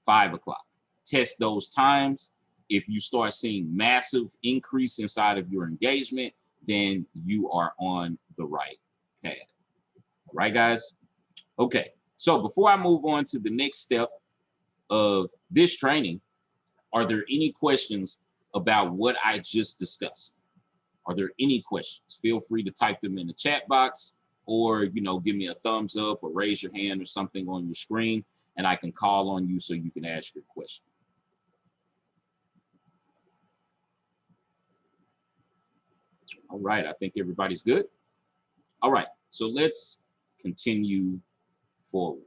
5 o'clock. Test those times. If you start seeing massive increase inside of your engagement, then you are on the right path. All right, guys? Okay, so before I move on to the next step of this training, are there any questions about what I just discussed? Are there any questions? Feel free to type them in the chat box, or give me a thumbs up or raise your hand or something on your screen, and I can call on you so you can ask your question. All right, I think everybody's good. All right, so let's continue forward.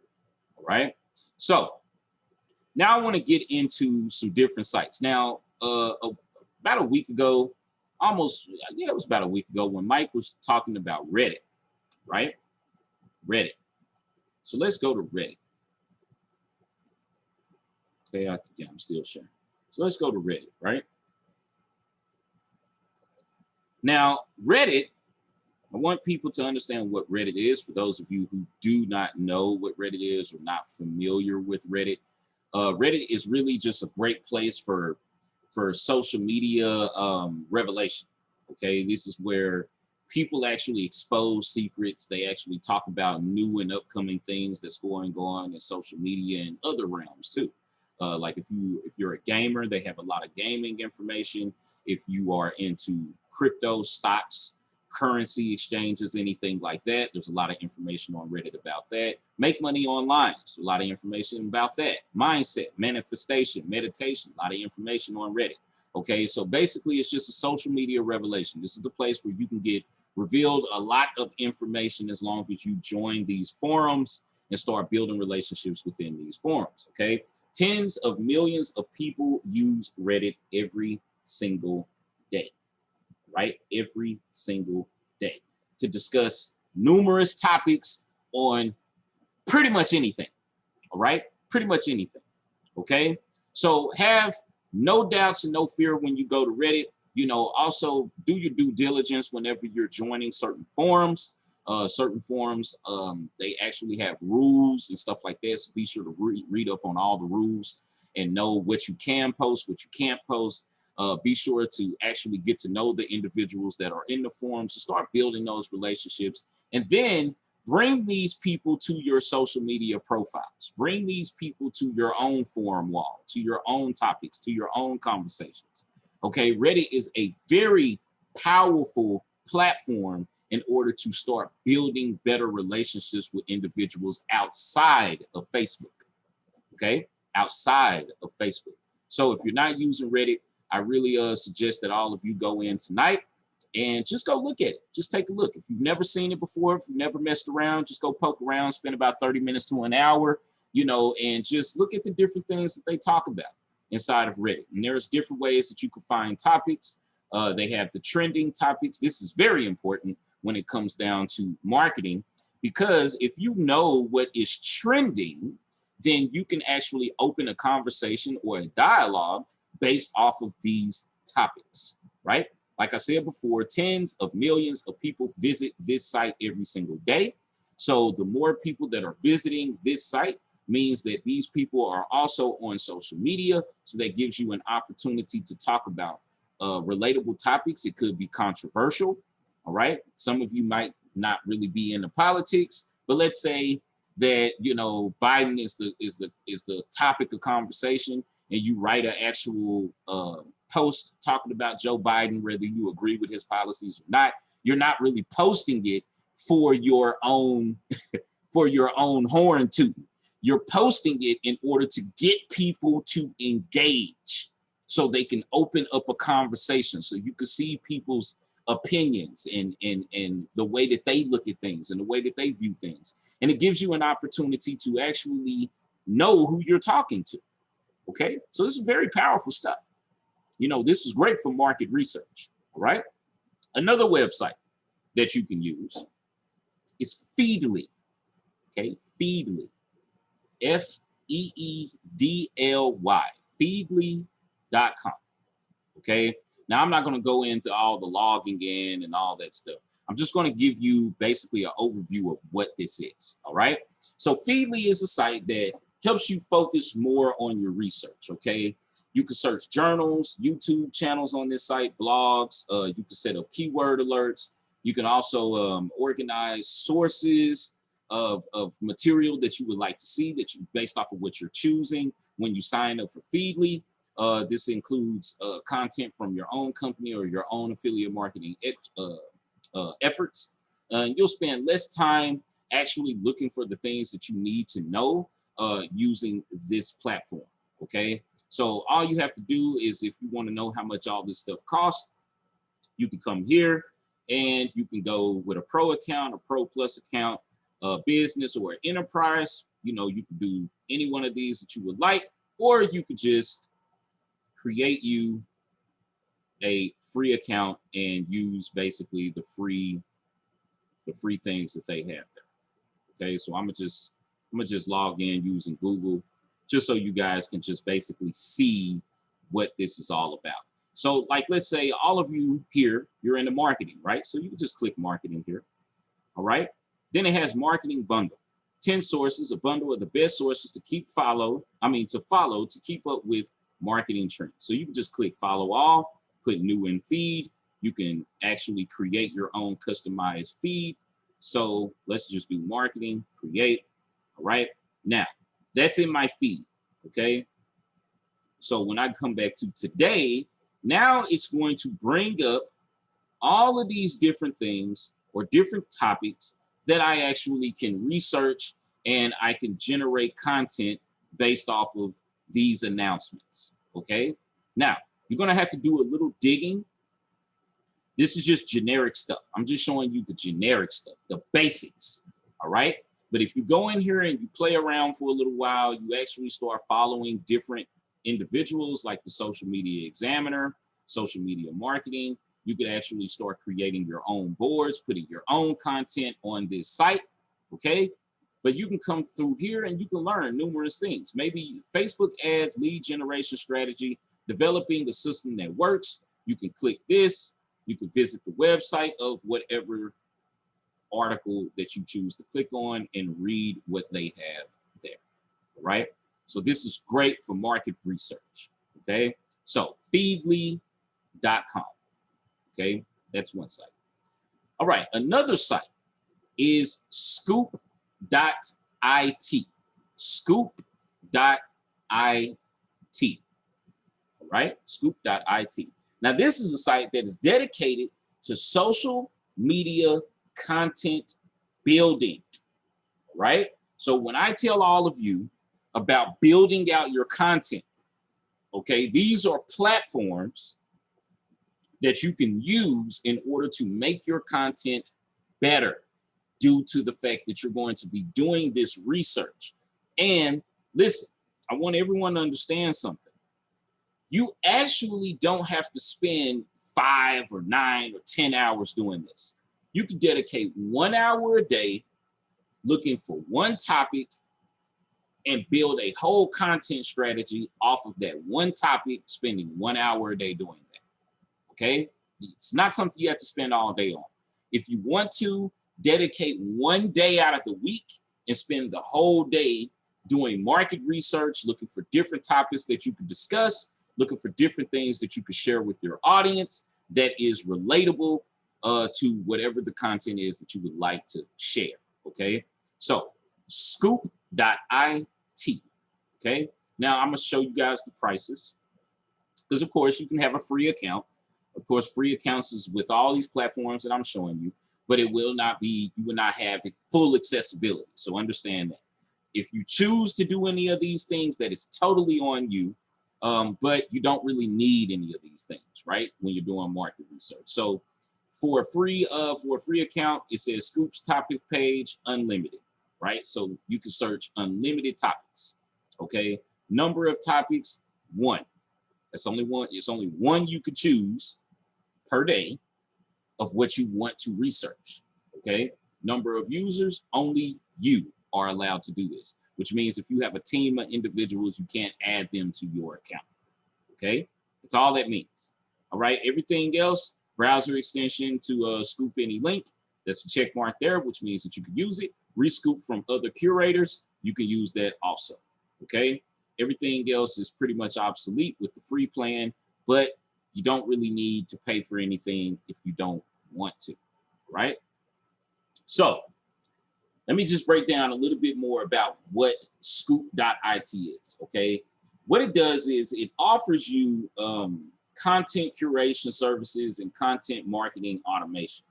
All right, so now I want to get into some different sites. Now, about a week ago, it was about a week ago when Mike was talking about Reddit, right? Reddit. So let's go to Reddit. Okay, I'm still sharing. So let's go to Reddit, right? Now, Reddit, I want people to understand what Reddit is. For those of you who do not know what Reddit is or not familiar with Reddit, Reddit is really just a great place for social media revelation. Okay, this is where people actually expose secrets. They actually talk about new and upcoming things that's going on in social media and other realms too. Like if you're a gamer, they have a lot of gaming information. If you are into crypto, stocks, currency exchanges, anything like that, there's a lot of information on Reddit about that. Make money online, so a lot of information about that. Mindset, manifestation, meditation, a lot of information on Reddit. Okay, so basically it's just a social media revelation. This is the place where you can get revealed a lot of information as long as you join these forums and start building relationships within these forums, okay? Tens of millions of people use Reddit every single day, right? Every single day to discuss numerous topics on pretty much anything, all right? Pretty much anything, okay? So have no doubts and no fear when you go to Reddit. Also do your due diligence whenever you're joining certain forums. They actually have rules and stuff like that. So be sure to read up on all the rules and know what you can post, what you can't post. Be sure to actually get to know the individuals that are in the forums to start building those relationships. And then bring these people to your social media profiles. Bring these people to your own forum wall, to your own topics, to your own conversations. Okay, Reddit is a very powerful platform in order to start building better relationships with individuals outside of Facebook, okay? Outside of Facebook. So if you're not using Reddit, I really suggest that all of you go in tonight and just go look at it. Just take a look. If you've never seen it before, if you've never messed around, just go poke around, spend about 30 minutes to an hour, and just look at the different things that they talk about inside of Reddit. And there's different ways that you can find topics. They have the trending topics. This is very important when it comes down to marketing, because if you know what is trending, then you can actually open a conversation or a dialogue based off of these topics, right? Like I said before, tens of millions of people visit this site every single day. So the more people that are visiting this site means that these people are also on social media. So that gives you an opportunity to talk about relatable topics. It could be controversial. All right. Some of you might not really be into politics, but let's say that, Biden is the topic of conversation, and you write an actual post talking about Joe Biden, whether you agree with his policies or not. you're not really posting it for your own for your own horn tooting. You're posting it in order to get people to engage so they can open up a conversation, so you can see people's opinions and the way that they look at things and the way that they view things. And it gives you an opportunity to actually know who you're talking to. Okay, so this is very powerful stuff. You know, this is great for market research. All right. Another website that you can use is Feedly. Okay, Feedly. Feedly. Feedly.com. Okay. Now, I'm not going to go into all the logging in and all that stuff. I'm just going to give you basically an overview of what this is. All right. So Feedly is a site that helps you focus more on your research. Okay. You can search journals, YouTube channels on this site, blogs. You can set up keyword alerts. You can also organize sources of material that you would like to see that you based off of what you're choosing when you sign up for Feedly. This includes content from your own company or your own affiliate marketing efforts. You'll spend less time actually looking for the things that you need to know using this platform. Okay. So all you have to do is, if you want to know how much all this stuff costs, you can come here and you can go with a pro account, a pro plus account, business or enterprise. You know, you can do any one of these that you would like, or you could just create you a free account and use basically the free things that they have there. Okay, so I'm gonna just log in using Google, just so you guys can just basically see what this is all about. So like, let's say all of you here, you're into marketing, right? So you can just click marketing here. All right. Then it has marketing bundle, 10 sources, a bundle of the best sources to follow to keep up with marketing trends. So you can just click follow all, put new in feed. You can actually create your own customized feed. So let's just do marketing, create. All right. Now that's in my feed. Okay. So when I come back to today, now it's going to bring up all of these different things or different topics that I actually can research, and I can generate content based off of these announcements. Okay. Now you're going to have to do a little digging. This is just generic stuff. I'm just showing you the generic stuff, the basics. All right. But if you go in here and you play around for a little while, you actually start following different individuals like the Social Media Examiner, Social Media Marketing. You could actually start creating your own boards, putting your own content on this site. Okay. But you can come through here and you can learn numerous things. Maybe Facebook ads, lead generation strategy, developing a system that works. You can click this. You can visit the website of whatever article that you choose to click on and read what they have there. All right. So this is great for market research. Okay. So feedly.com. Okay. That's one site. All right. Another site is scoop.it. Scoop.it. All right. Scoop.it. Now, this is a site that is dedicated to social media content building, right? So when I tell all of you about building out your content, okay, these are platforms that you can use in order to make your content better due to the fact that you're going to be doing this research. And listen, I want everyone to understand something. You actually don't have to spend 5 or 9 or 10 hours doing this. You can dedicate 1 hour a day looking for one topic and build a whole content strategy off of that one topic, spending 1 hour a day doing that. Okay? It's not something you have to spend all day on. If you want to, dedicate 1 day out of the week and spend the whole day doing market research, looking for different topics that you can discuss, looking for different things that you can share with your audience that is relatable to whatever the content is that you would like to share. Okay, so scoop.it. Okay, now I'm gonna show you guys the prices, because of course you can have a free account. Of course, free accounts is with all these platforms that I'm showing you, but it will not be, you will not have full accessibility. So understand that. If you choose to do any of these things, that is totally on you, but you don't really need any of these things, right? When you're doing market research. So for a free account, it says Scoops topic page unlimited, right? So you can search unlimited topics. Okay, number of topics, 1. That's only one. It's only one you could choose per day of what you want to research. Okay, number of users, only you are allowed to do this, which means if you have a team of individuals, you can't add them to your account. Okay, that's all that means. All right, everything else, browser extension to scoop any link, that's a check mark there, which means that you can use it. Rescoop from other curators, you can use that also. Okay, everything else is pretty much obsolete with the free plan, but you don't really need to pay for anything if you don't want to, right? So let me just break down a little bit more about what scoop.it is, okay? What it does is it offers you content curation services and content marketing automation,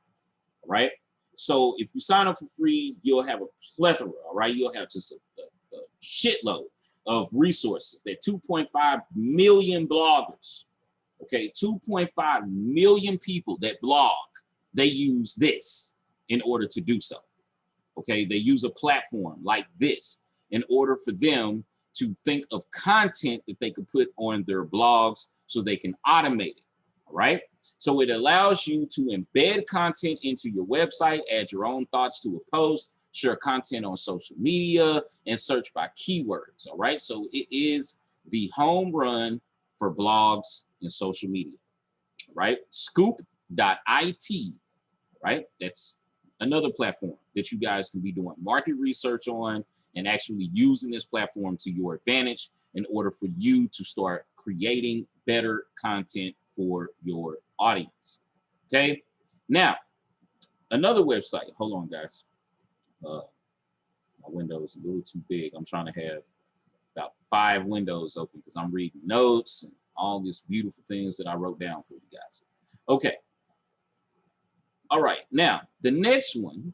right? So if you sign up for free, you'll have a plethora, all right? You'll have just a shitload of resources that 2.5 million bloggers, okay, 2.5 million people that blog, they use this in order to do so. Okay, they use a platform like this in order for them to think of content that they can put on their blogs so they can automate it, all right? So it allows you to embed content into your website, add your own thoughts to a post, share content on social media, and search by keywords, all right? So it is the home run for blogs and social media, right? Scoop.it, right? That's another platform that you guys can be doing market research on and actually using this platform to your advantage in order for you to start creating better content for your audience. Okay, now another website. Hold on, guys. My window is a little too big. I'm trying to have about 5 windows open because I'm reading notes and all these beautiful things that I wrote down for you guys. Okay. All right, now the next one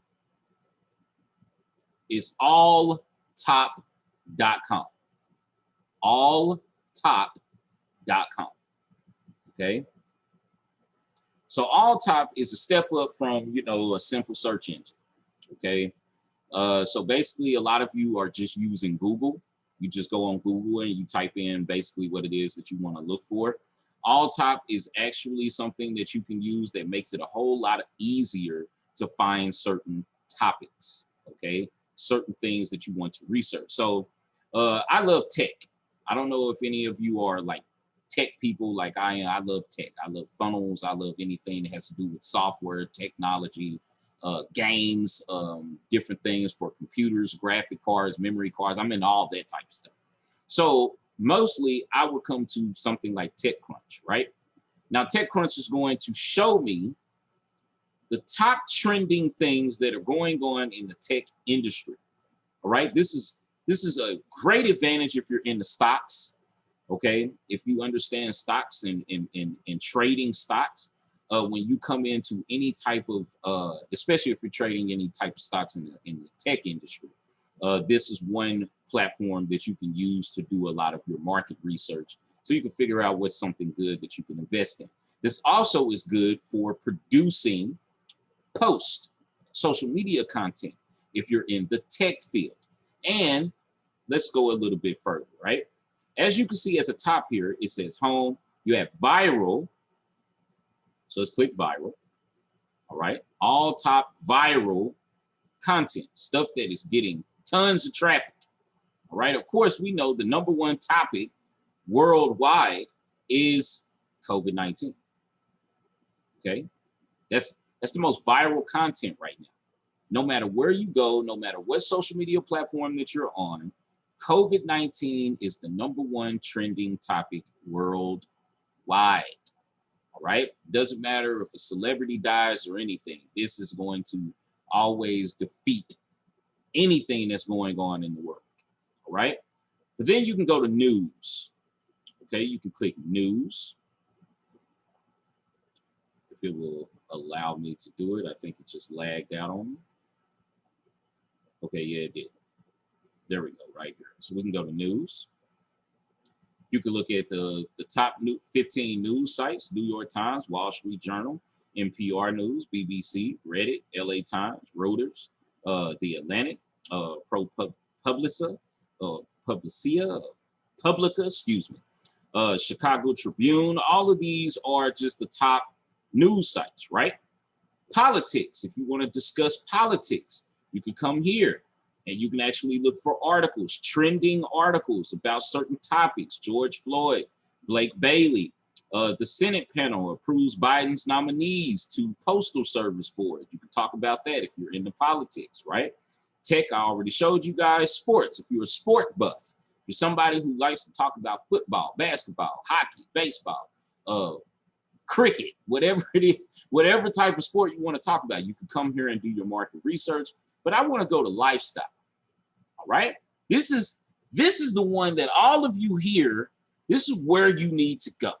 is alltop.com. Alltop.com. Okay. So Alltop is a step up from, you know, a simple search engine. Okay. So basically, a lot of you are just using Google. You just go on Google and you type in basically what it is that you want to look for. Alltop is actually something that you can use that makes it a whole lot easier to find certain topics, okay? Certain things that you want to research. So I love tech. I don't know if any of you are like tech people like I am. I love tech. I love funnels. I love anything that has to do with software, technology, games, different things for computers, graphic cards, memory cards. I'm into all that type of stuff. So mostly I would come to something like TechCrunch, right? Now TechCrunch is going to show me the top trending things that are going on in the tech industry. All right, this is a great advantage if you're in the stocks. Okay, if you understand stocks and trading stocks, when you come into any type of, especially if you're trading any type of stocks in the tech industry, this is one platform that you can use to do a lot of your market research, so you can figure out what's something good that you can invest in. This also is good for producing post social media content if you're in the tech field. And let's go a little bit further, right? As you can see at the top here, it says home. You have viral. So let's click viral. All right. All top viral content, stuff that is getting tons of traffic. All right. Of course, we know the number one topic worldwide is COVID-19. Okay. That's the most viral content right now. No matter where you go, no matter what social media platform that you're on, COVID-19 is the number one trending topic worldwide. All right. Doesn't matter if a celebrity dies or anything. This is going to always defeat anything that's going on in the world. All right. But then you can go to news. Okay. You can click news. it will allow me to do it. I think it just lagged out on me. Okay, yeah, it did. There we go, right here. So we can go to news. You can look at the top 15 news sites: New York Times, Wall Street Journal, NPR News, BBC, Reddit, LA Times, Reuters, The Atlantic, ProPublica, Publica, excuse me, Chicago Tribune. All of these are just the top news sites, right? Politics. If you want to discuss politics, you can come here and you can actually look for articles, trending articles about certain topics. George Floyd, Blake Bailey, the Senate panel approves Biden's nominees to Postal Service Board. You can talk about that if you're into politics, right? Tech, I already showed you guys. Sports, if you're a sport buff, if you're somebody who likes to talk about football, basketball, hockey, baseball, cricket, whatever it is, whatever type of sport you want to talk about, you can come here and do your market research. But I want to go to lifestyle. All right. This is the one that all of you here, this is where you need to go.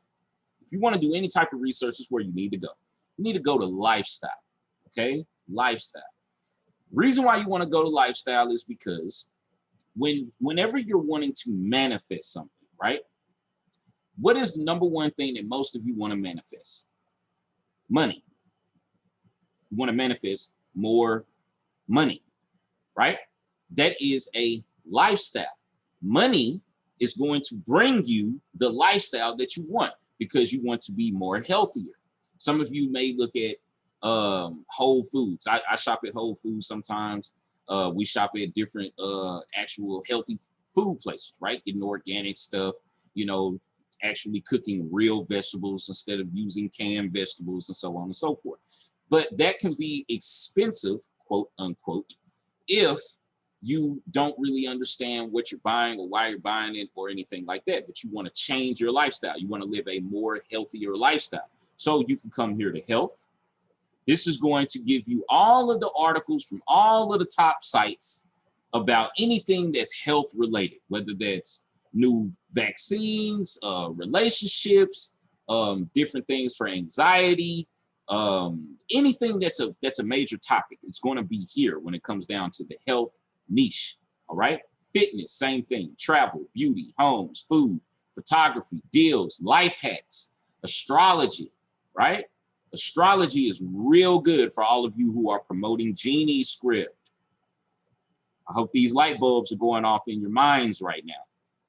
If you want to do any type of research, this is where you need to go. You need to go to lifestyle. Okay. Lifestyle. Reason why you want to go to lifestyle is because whenever you're wanting to manifest something, right? What is the number one thing that most of you want to manifest? Money. You want to manifest more money, right? That is a lifestyle. Money is going to bring you the lifestyle that you want because you want to be more healthier. Some of you may look at Whole Foods. I shop at Whole Foods sometimes. We shop at different actual healthy food places, right? Getting organic stuff, you know, actually cooking real vegetables instead of using canned vegetables and so on and so forth. But that can be expensive, quote unquote, if you don't really understand what you're buying or why you're buying it or anything like that. But you want to change your lifestyle. You want to live a more healthier lifestyle. So you can come here to health. This is going to give you all of the articles from all of the top sites about anything that's health related, whether that's new vaccines, relationships, different things for anxiety, anything that's a major topic. It's going to be here when it comes down to the health niche. All right. Fitness, same thing. Travel, beauty, homes, food, photography, deals, life hacks, astrology, right? Astrology is real good for all of you who are promoting Genie Script. I hope these light bulbs are going off in your minds right now.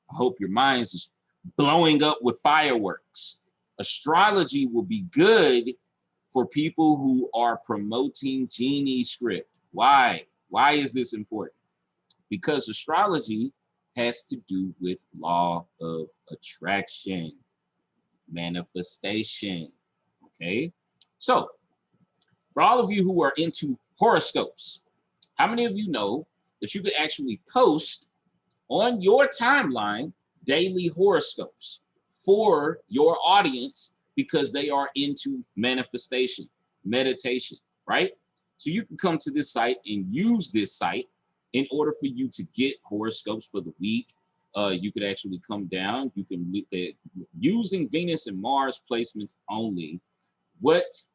I hope your minds is blowing up with fireworks. Astrology will be good for people who are promoting Genie Script. Why? Why is this important? Because astrology has to do with law of attraction, manifestation, okay? So, for all of you who are into horoscopes, how many of you know that you could actually post on your timeline daily horoscopes for your audience because they are into manifestation, meditation, right? So you can come to this site and use this site in order for you to get horoscopes for the week. You could actually come down. You can look at using Venus and Mars placements only. What's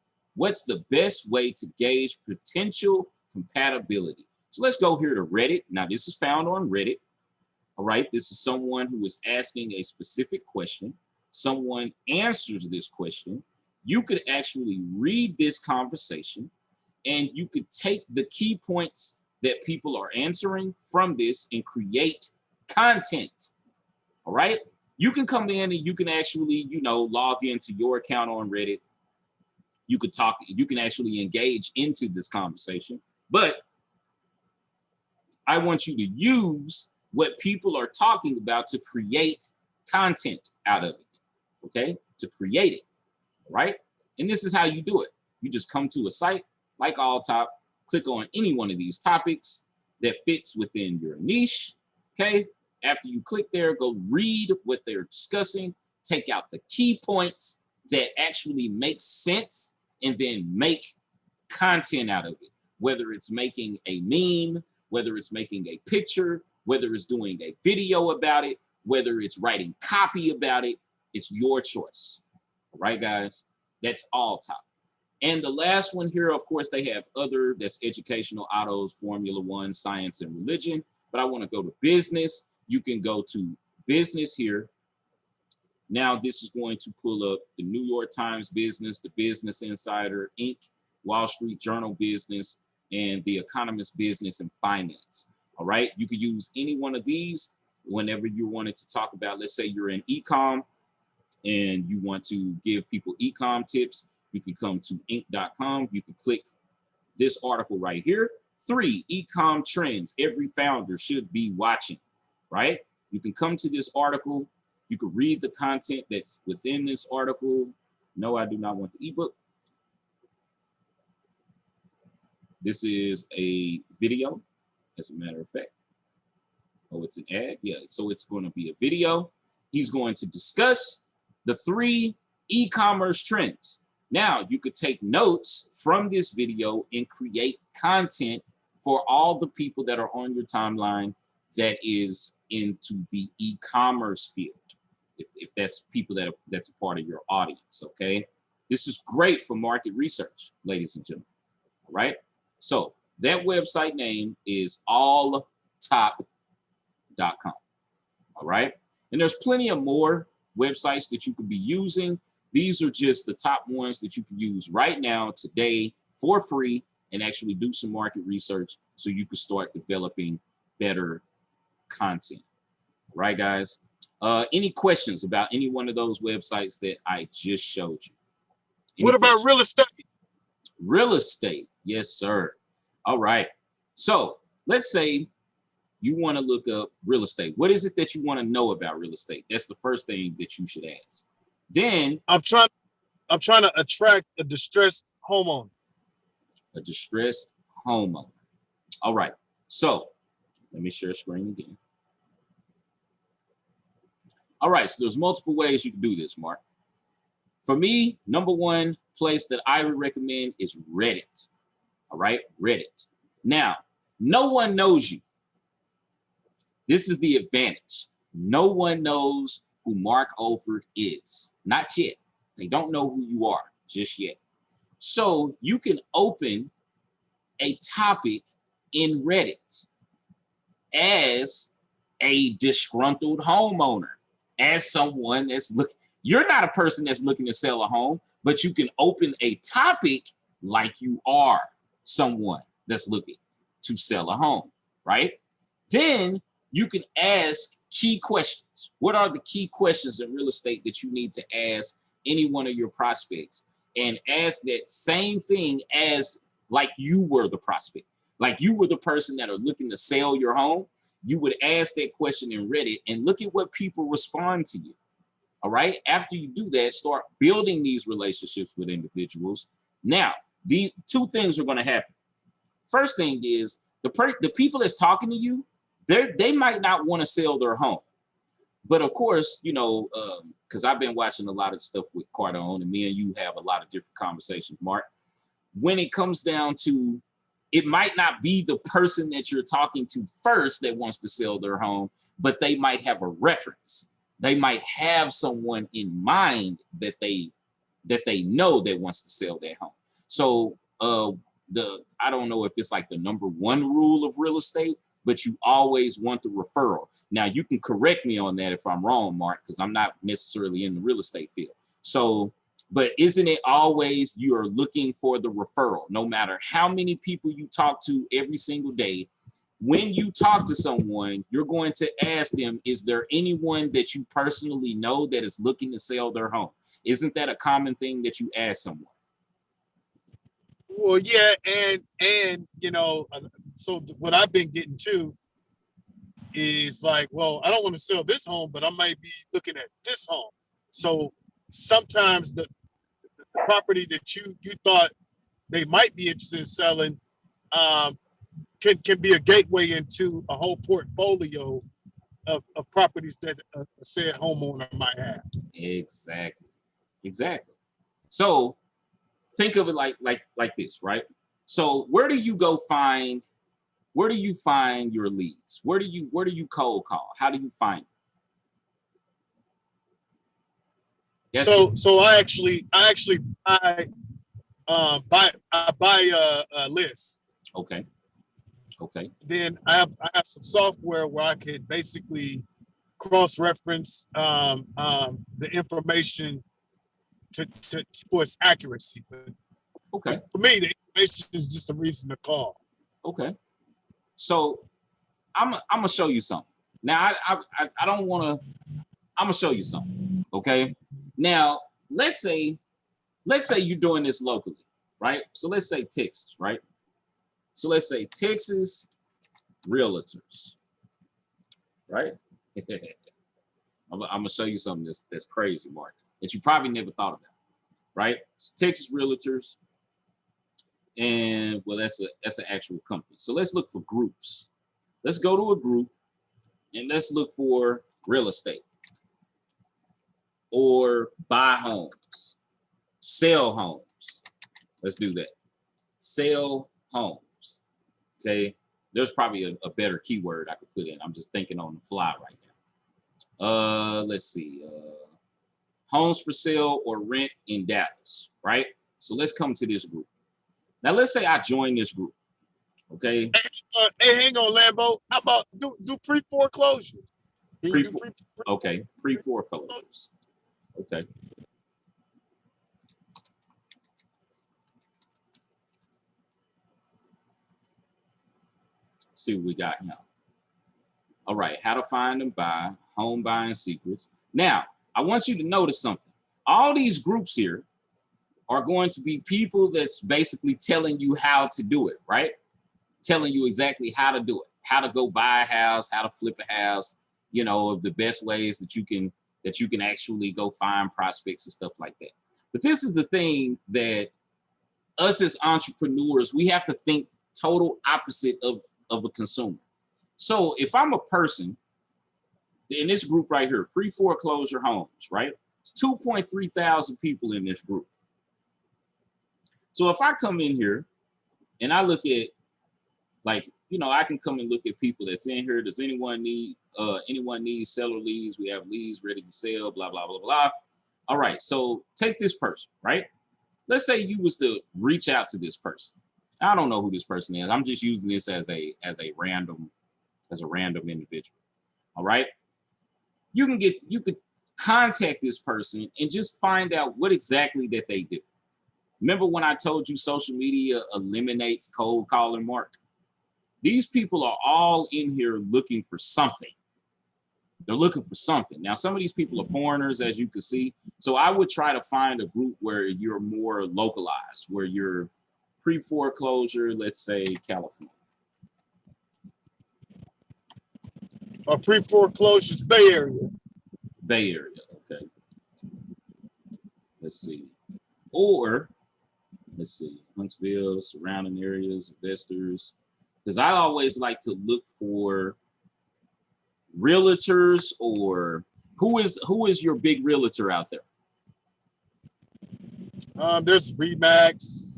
the best way to gauge potential compatibility? So let's go here to Reddit. Now, this is found on Reddit. All right. This is someone who is asking a specific question. Someone answers this question. You could actually read this conversation and you could take the key points that people are answering from this and create content. All right. You can come in and you can actually, log into your account on Reddit. You could talk, you can actually engage into this conversation, but I want you to use what people are talking about to create content out of it, okay? To create it, right? And this is how you do it. You just come to a site like Alltop, click on any one of these topics that fits within your niche, okay? After you click there, go read what they're discussing, take out the key points that actually make sense, and then make content out of it, whether it's making a meme, whether it's making a picture, whether it's doing a video about it, whether it's writing copy about it, it's your choice. All right, guys, that's Alltop. And the last one here, of course, they have other, that's educational, autos, Formula One, science, and religion. But I want to go to business. You can go to business here. Now this is going to pull up the New York Times Business, the Business Insider, Inc., Wall Street Journal Business, and the Economist Business and Finance. All right, you could use any one of these whenever you wanted to talk about, let's say you're in e-com and you want to give people e-com tips. You can come to inc.com. You can click this article right here. 3 e-com trends every founder should be watching, right? You can come to this article. You can read the content that's within this article. No, I do not want the ebook. This is a video, as a matter of fact. Oh, it's an ad? Yeah, so it's going to be a video. He's going to discuss the 3 e-commerce trends. Now, you could take notes from this video and create content for all the people that are on your timeline that is into the e-commerce field. If that's people that's a part of your audience, okay? This is great for market research, ladies and gentlemen, all right? So that website name is alltop.com, all right? And there's plenty of more websites that you could be using. These are just the top ones that you can use right now, today, for free, and actually do some market research so you can start developing better content. All right, guys? Any questions about any one of those websites that I just showed you? What about real estate? Real estate, yes, sir. All right. So let's say you want to look up real estate. What is it that you want to know about real estate? That's the first thing that you should ask. Then I'm trying to attract a distressed homeowner. A distressed homeowner. All right. So let me share screen again. All right. So there's multiple ways you can do this, Mark. For me, number one place that I would recommend is Reddit. All right. Reddit. Now, no one knows you. This is the advantage. No one knows who Mark Olford is. Not yet. They don't know who you are just yet. So you can open a topic in Reddit as a disgruntled homeowner, as someone that's looking. You're not a person that's looking to sell a home, but you can open a topic like you are someone that's looking to sell a home, right? Then you can ask key questions. What are the key questions in real estate that you need to ask any one of your prospects? And ask that same thing as like you were the prospect, like you were the person that are looking to sell your home. You would ask that question in Reddit and look at what people respond to you. All right. After you do that, start building these relationships with individuals. Now, these 2 things are going to happen. First thing is the people that's talking to you, they might not want to sell their home. But of course, you know, because I've been watching a lot of stuff with Cardone, and me and you have a lot of different conversations, Mark. When it comes down to, it might not be the person that you're talking to first that wants to sell their home, but they might have a reference. They might have someone in mind that they know that wants to sell their home. So I don't know if it's like the number 1 rule of real estate, but you always want the referral. Now, you can correct me on that if I'm wrong, Mark, because I'm not necessarily in the real estate field. So, but isn't it always you are looking for the referral? No matter how many people you talk to every single day, when you talk to someone, you're going to ask them, is there anyone that you personally know that is looking to sell their home? Isn't that a common thing that you ask someone? Well, yeah, and you know, so what I've been getting to is like, well, I don't want to sell this home, but I might be looking at this home. So sometimes the property that you thought they might be interested in selling can be a gateway into a whole portfolio of properties that a said homeowner might have. Exactly. So think of it like this, right? So where do you find your leads? Where do you cold call? How do you find them? So I actually buy I buy a list. Okay. Okay. Then I have some software where I could basically cross-reference the information for its accuracy. But Okay. for me, the information is just a reason to call. Okay. So I'm gonna show you something. Now I don't want to. I'm gonna show you something. Okay. Now let's say you're doing this locally, right? So let's say Texas, right? So let's say Texas realtors, right? I'm gonna show you something that's crazy, Mark, that you probably never thought about, right? So Texas realtors, and well, that's an actual company. So let's look for groups. Let's go to a group and let's look for real estate or buy homes, sell homes. Let's do that. Sell homes. Okay. There's probably a better keyword I could put in. I'm just thinking on the fly right now. Let's see. Homes for sale or rent in Dallas, right? So let's come to this group. Now let's say I join this group. Okay. Hey, hang on, Lambo. How about do pre-foreclosures? Okay, pre-foreclosures. Okay. See what we got now. All right, how to find and buy, home buying secrets. Now, I want you to notice something. All these groups here are going to be people that's basically telling you how to do it, right? Telling you exactly how to do it, how to go buy a house, how to flip a house, you know, the best ways that you can actually go find prospects and stuff like that. But this is the thing that us as entrepreneurs, we have to think total opposite of a consumer. So if I'm a person in this group right here, pre-foreclosure homes, right? It's 2.3 thousand people in this group. So if I come in here and I look at, like, you know, I can come and look at people that's in here. Does anyone need seller leads? We have leads ready to sell, blah, blah, blah, blah. All right, so take this person, right? Let's say you was to reach out to this person. I don't know who this person is. I'm just using this as a random individual. All right. You could contact this person and just find out what exactly that they do. Remember when I told you social media eliminates cold calling, Mark? These people are all in here looking for something. They're looking for something. Now, some of these people are foreigners, as you can see. So I would try to find a group where you're more localized, where you're pre-foreclosure, let's say California. Or pre-foreclosures, Bay Area. Bay Area, okay. Let's see. Or, let's see, Huntsville, surrounding areas, investors. Because I always like to look for realtors, or who is your big realtor out there? There's Remax,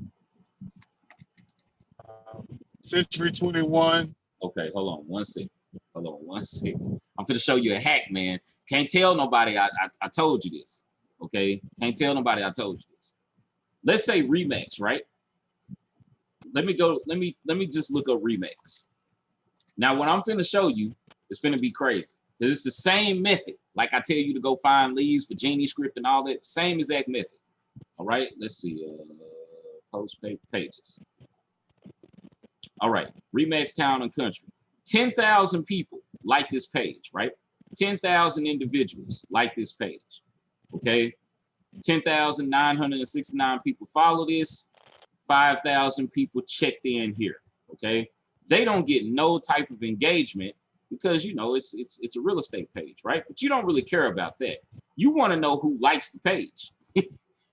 Century 21. Okay, hold on one second. I'm going to show you a hack, man. Can't tell nobody I told you this. Okay, can't tell nobody I told you this. Let's say Remax, right? Let me just look up Remax. Now, what I'm finna show you is finna be crazy. Because it's the same method. Like I tell you to go find leads for Genie Script and all that. Same exact method. All right, let's see. Post pages. All right, Remax Town and Country. 10,000 people like this page, right? 10,000 individuals like this page. Okay, 10,969 people follow this. 5,000 people checked in here. Okay, they don't get no type of engagement because, you know, it's a real estate page, right? But you don't really care about that. You want to know who likes the page.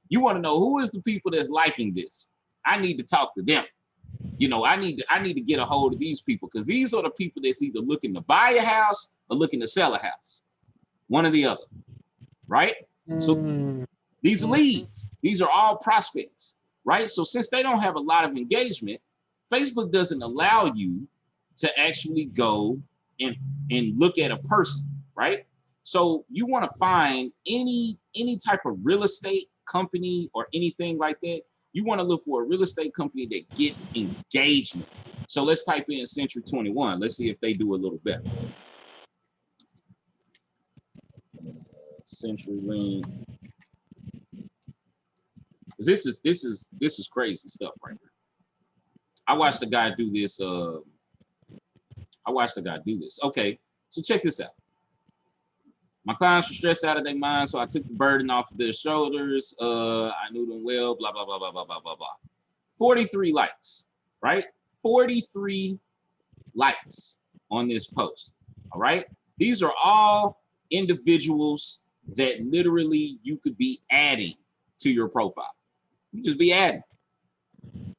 You want to know who is the people that's liking this. I need to talk to them. You know, I need to get a hold of these people, because these are the people that's either looking to buy a house or looking to sell a house. One or the other, right? So these leads, these are all prospects, right? So since they don't have a lot of engagement, Facebook doesn't allow you to actually go and look at a person, right? So you want to find any type of real estate company or anything like that You want to look for a real estate company that gets engagement. So let's type in Century 21. Let's see if they do a little better. CenturyLink. This is crazy stuff right here. I watched the guy do this. Okay, so check this out. My clients were stressed out of their minds, so I took the burden off of their shoulders. I knew them well, blah, blah, blah, blah, blah, blah, blah, blah. 43 likes, right? 43 likes on this post, all right? These are all individuals that literally you could be adding to your profile. You just be adding.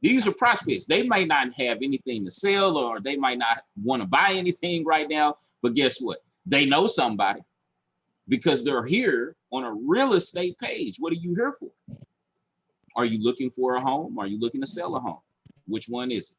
These are prospects. They might not have anything to sell, or they might not want to buy anything right now, but guess what? They know somebody because they're here on a real estate page. What are you here for? Are you looking for a home? Are you looking to sell a home? Which one is it,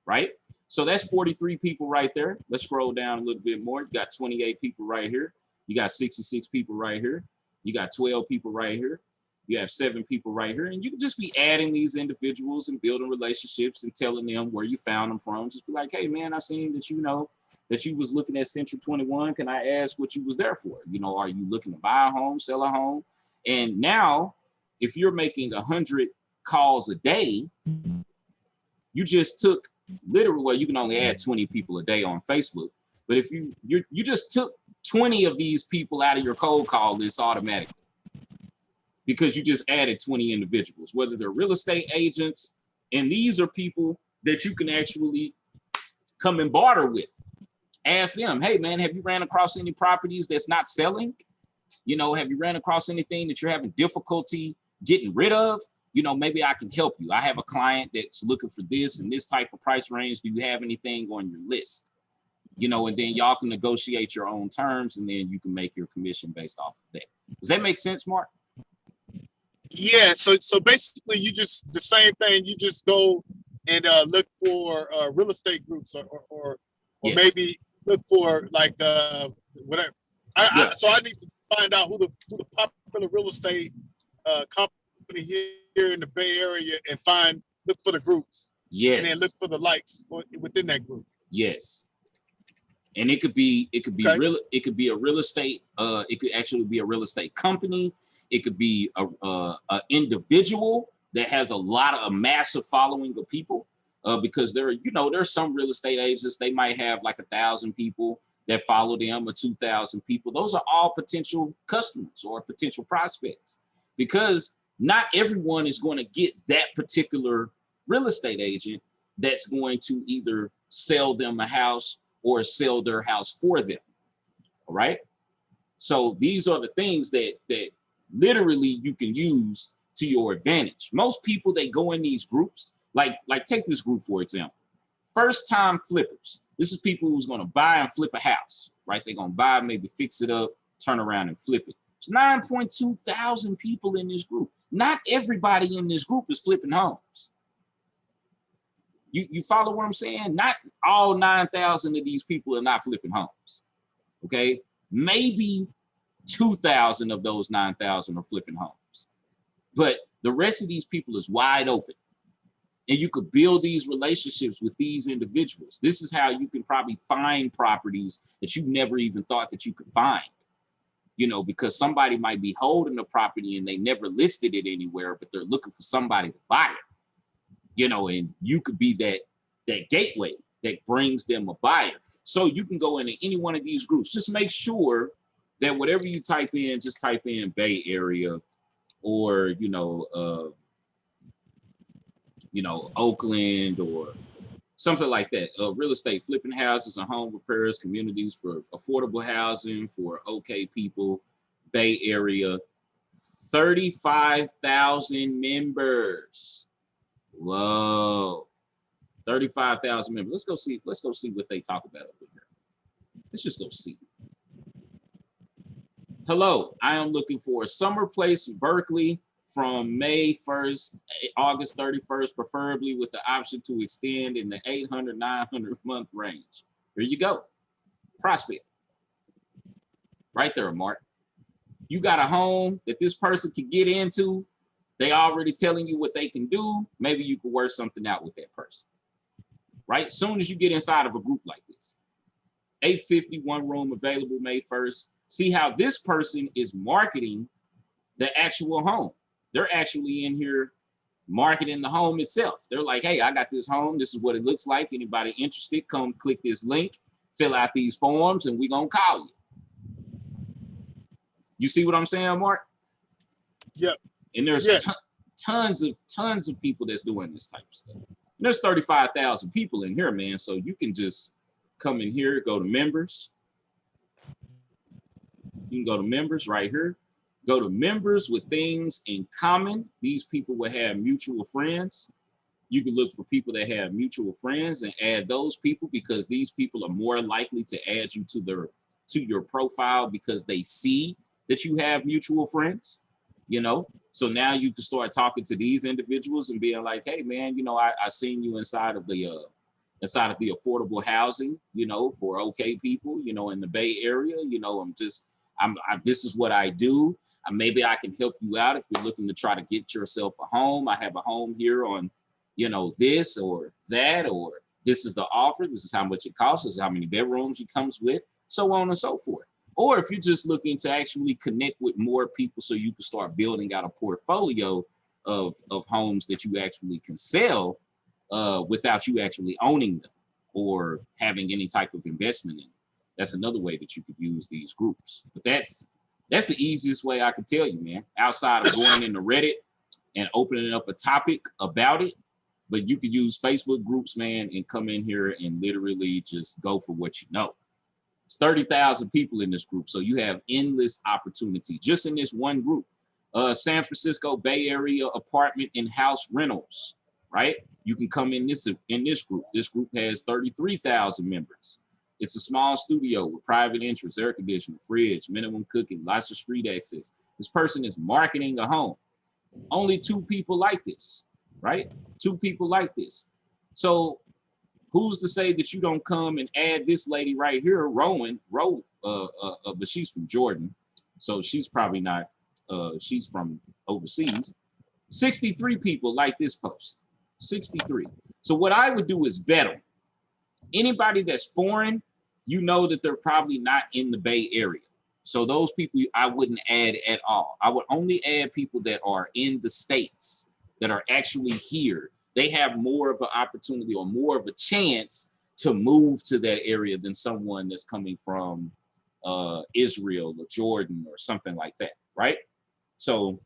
right? So that's 43 people right there. Let's scroll down a little bit more. You got 28 people right here. You got 66 people right here. You got 12 people right here. You have 7 people right here. And you can just be adding these individuals and building relationships and telling them where you found them from. Just be like, hey, man, I seen that, you know, that you was looking at Central 21. Can I ask what you was there for? You know, are you looking to buy a home, sell a home? And now, if you're making 100 calls a day, you just took literally, well, you can only add 20 people a day on Facebook. But if you just took 20 of these people out of your cold call list automatically, because you just added 20 individuals, whether they're real estate agents, and these are people that you can actually come and barter with. Ask them, hey man, have you ran across any properties that's not selling? You know, have you ran across anything that you're having difficulty getting rid of? You know, maybe I can help you. I have a client that's looking for this and this type of price range. Do you have anything on your list? You know, and then y'all can negotiate your own terms, and then you can make your commission based off of that. Does that make sense, Mark? Yeah, so basically you just the same thing. You just go and look for real estate groups, or yes, maybe look for like whatever. So I need to find out who the popular real estate company here in the Bay Area and look for the groups. Yes, and then look for the likes within that group. Yes. And it could be okay. It could be a real estate. It could actually be a real estate company. It could be a individual that has a massive following of people, because there's some real estate agents, they might have like 1,000 people that follow them, or 2,000 people. Those are all potential customers or potential prospects, because not everyone is going to get that particular real estate agent that's going to either sell them a house or sell their house for them. All right. So these are the things that literally you can use to your advantage. Most people, they go in these groups, like take this group, for example, first time flippers. This is people who's going to buy and flip a house, right? They're going to buy, maybe fix it up, turn around and flip it. There's 9.2 thousand people in this group. Not everybody in this group is flipping homes. You follow what I'm saying? Not all 9,000 of these people are not flipping homes. Okay, maybe 2,000 of those 9,000 are flipping homes, but the rest of these people is wide open, and you could build these relationships with these individuals. This is how you can probably find properties that you never even thought that you could find, you know, because somebody might be holding the property and they never listed it anywhere, but they're looking for somebody to buy it. You know, and you could be that gateway that brings them a buyer. So you can go into any one of these groups. Just make sure that whatever you type in, just type in Bay Area, or Oakland, or something like that. Real estate, flipping houses and home repairs, communities for affordable housing for okay people, Bay Area, 35,000 members. Whoa, 35,000 members. Let's go see what they talk about over here. Let's just go see. Hello, I am looking for a summer place in Berkeley from May 1st, August 31st, preferably with the option to extend in the 800, 900 month range. Here you go. Prospect. Right there, Mark. You got a home that this person can get into They already telling you what they can do. Maybe you could work something out with that person, right? As soon as you get inside of a group like this, 850, one room available May 1st. See how this person is marketing the actual home. They're actually in here marketing the home itself. They're like, hey, I got this home. This is what it looks like. Anybody interested, come click this link, fill out these forms, and we're going to call you. You see what I'm saying, Mark? Yep. And there's tons of people that's doing this type of stuff. And there's 35,000 people in here, man. So you can just come in here, go to members. You can go to members right here. Go to members with things in common. These people will have mutual friends. You can look for people that have mutual friends and add those people, because these people are more likely to add you to your profile because they see that you have mutual friends, you know? So now you can start talking to these individuals and being like, hey man, you know, I seen you inside of the affordable housing, you know, for okay people, you know, in the Bay Area, you know, this is what I do. Maybe I can help you out if you're looking to try to get yourself a home. I have a home here on, you know, this or that, or this is the offer. This is how much it costs. This is how many bedrooms it comes with, so on and so forth. Or if you're just looking to actually connect with more people so you can start building out a portfolio of homes that you actually can sell without you actually owning them or having any type of investment in them. That's another way that you could use these groups. But that's the easiest way I can tell you, man, outside of going into Reddit and opening up a topic about it. But you could use Facebook groups, man, and come in here and literally just go for what you know. It's 30,000 people in this group, so you have endless opportunity just in this one group. San Francisco Bay Area apartment and house rentals, right? You can come in this group. This group has 33,000 members. It's a small studio with private entrance, air conditioning, fridge, minimum cooking, lots of street access. This person is marketing a home. Only 2 people like this, right? 2 people like this. So who's to say that you don't come and add this lady right here, Rowan, but she's from Jordan. So she's probably not, she's from overseas. 63 people like this post, 63. So what I would do is vet them. Anybody that's foreign, you know that they're probably not in the Bay Area. So those people I wouldn't add at all. I would only add people that are in the States, that are actually here. They have more of an opportunity or more of a chance to move to that area than someone that's coming from Israel or Jordan or something like that, right? So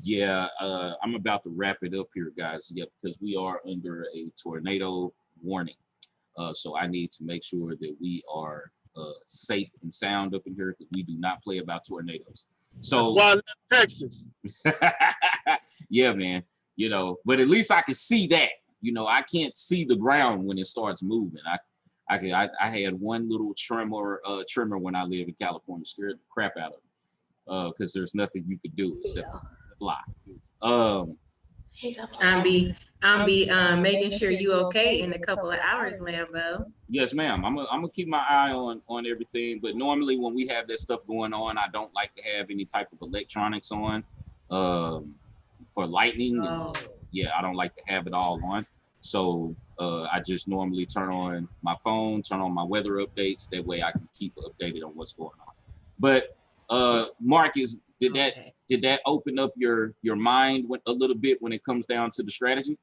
yeah, I'm about to wrap it up here, guys. Yeah, because we are under a tornado warning. So I need to make sure that we are safe and sound up in here, because we do not play about tornadoes. So that's why I left Texas. Yeah, man. You know, but at least I can see that. You know, I can't see the ground when it starts moving. I had one little tremor when I lived in California, scared the crap out of me, because there's nothing you could do except fly. I'll be making sure you okay in a couple of hours, Lambo. Yes, ma'am. I'm gonna keep my eye on everything. But normally when we have that stuff going on, I don't like to have any type of electronics on for lightning. Oh. And, yeah, I don't like to have it all on. So I just normally turn on my phone, turn on my weather updates. That way I can keep updated on what's going on. But Marcus, did that open up your mind a little bit when it comes down to the strategy?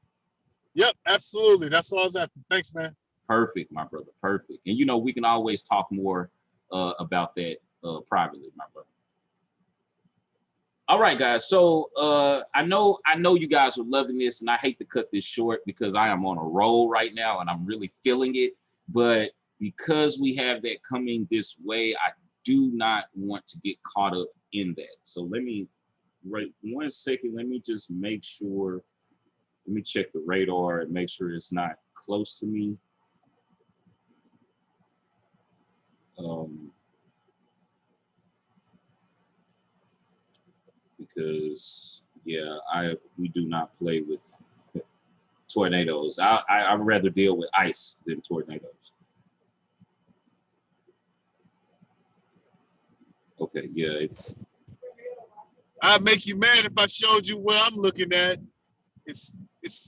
Yep, absolutely. That's all I was after. Thanks, man. Perfect, my brother. Perfect. And you know, we can always talk more about that privately, my brother. All right, guys. So I know you guys are loving this, and I hate to cut this short because I am on a roll right now and I'm really feeling it. But because we have that coming this way, I do not want to get caught up in that. So let me wait 1 second. Let me just make sure. Let me check the radar and make sure it's not close to me. Because yeah, we do not play with tornadoes. I'd rather deal with ice than tornadoes. Okay, yeah, it's I'd make you mad if I showed you what I'm looking at. It's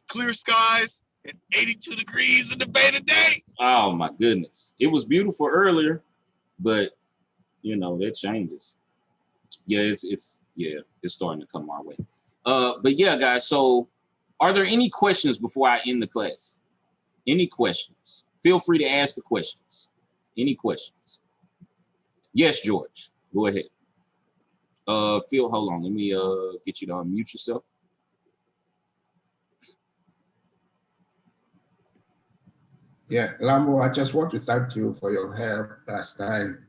clear skies and 82 degrees in the bay today. Oh my goodness. It was beautiful earlier, but you know, that changes. Yeah, it's starting to come our way. But yeah, guys, so are there any questions before I end the class? Any questions? Feel free to ask the questions. Any questions? Yes, George. Go ahead. Phil, hold on. Let me get you to unmute yourself. Yeah, Lambo, I just want to thank you for your help last time.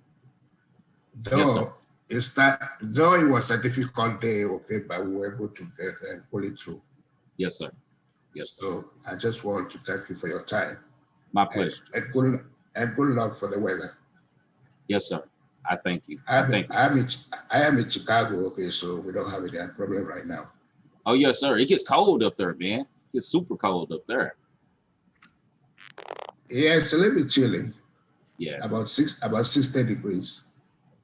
Yes, sir. Though it was a difficult day, okay, but we were able to get and pull it through. Yes, sir. Yes, sir. So I just want to thank you for your time. My pleasure. And good luck for the weather. Yes, sir. I thank you. I am in Chicago, okay, so we don't have any problem right now. Oh, yes, sir. It gets cold up there, man. It gets super cold up there. Yeah, it's a little bit chilly. Yeah. About 60 degrees.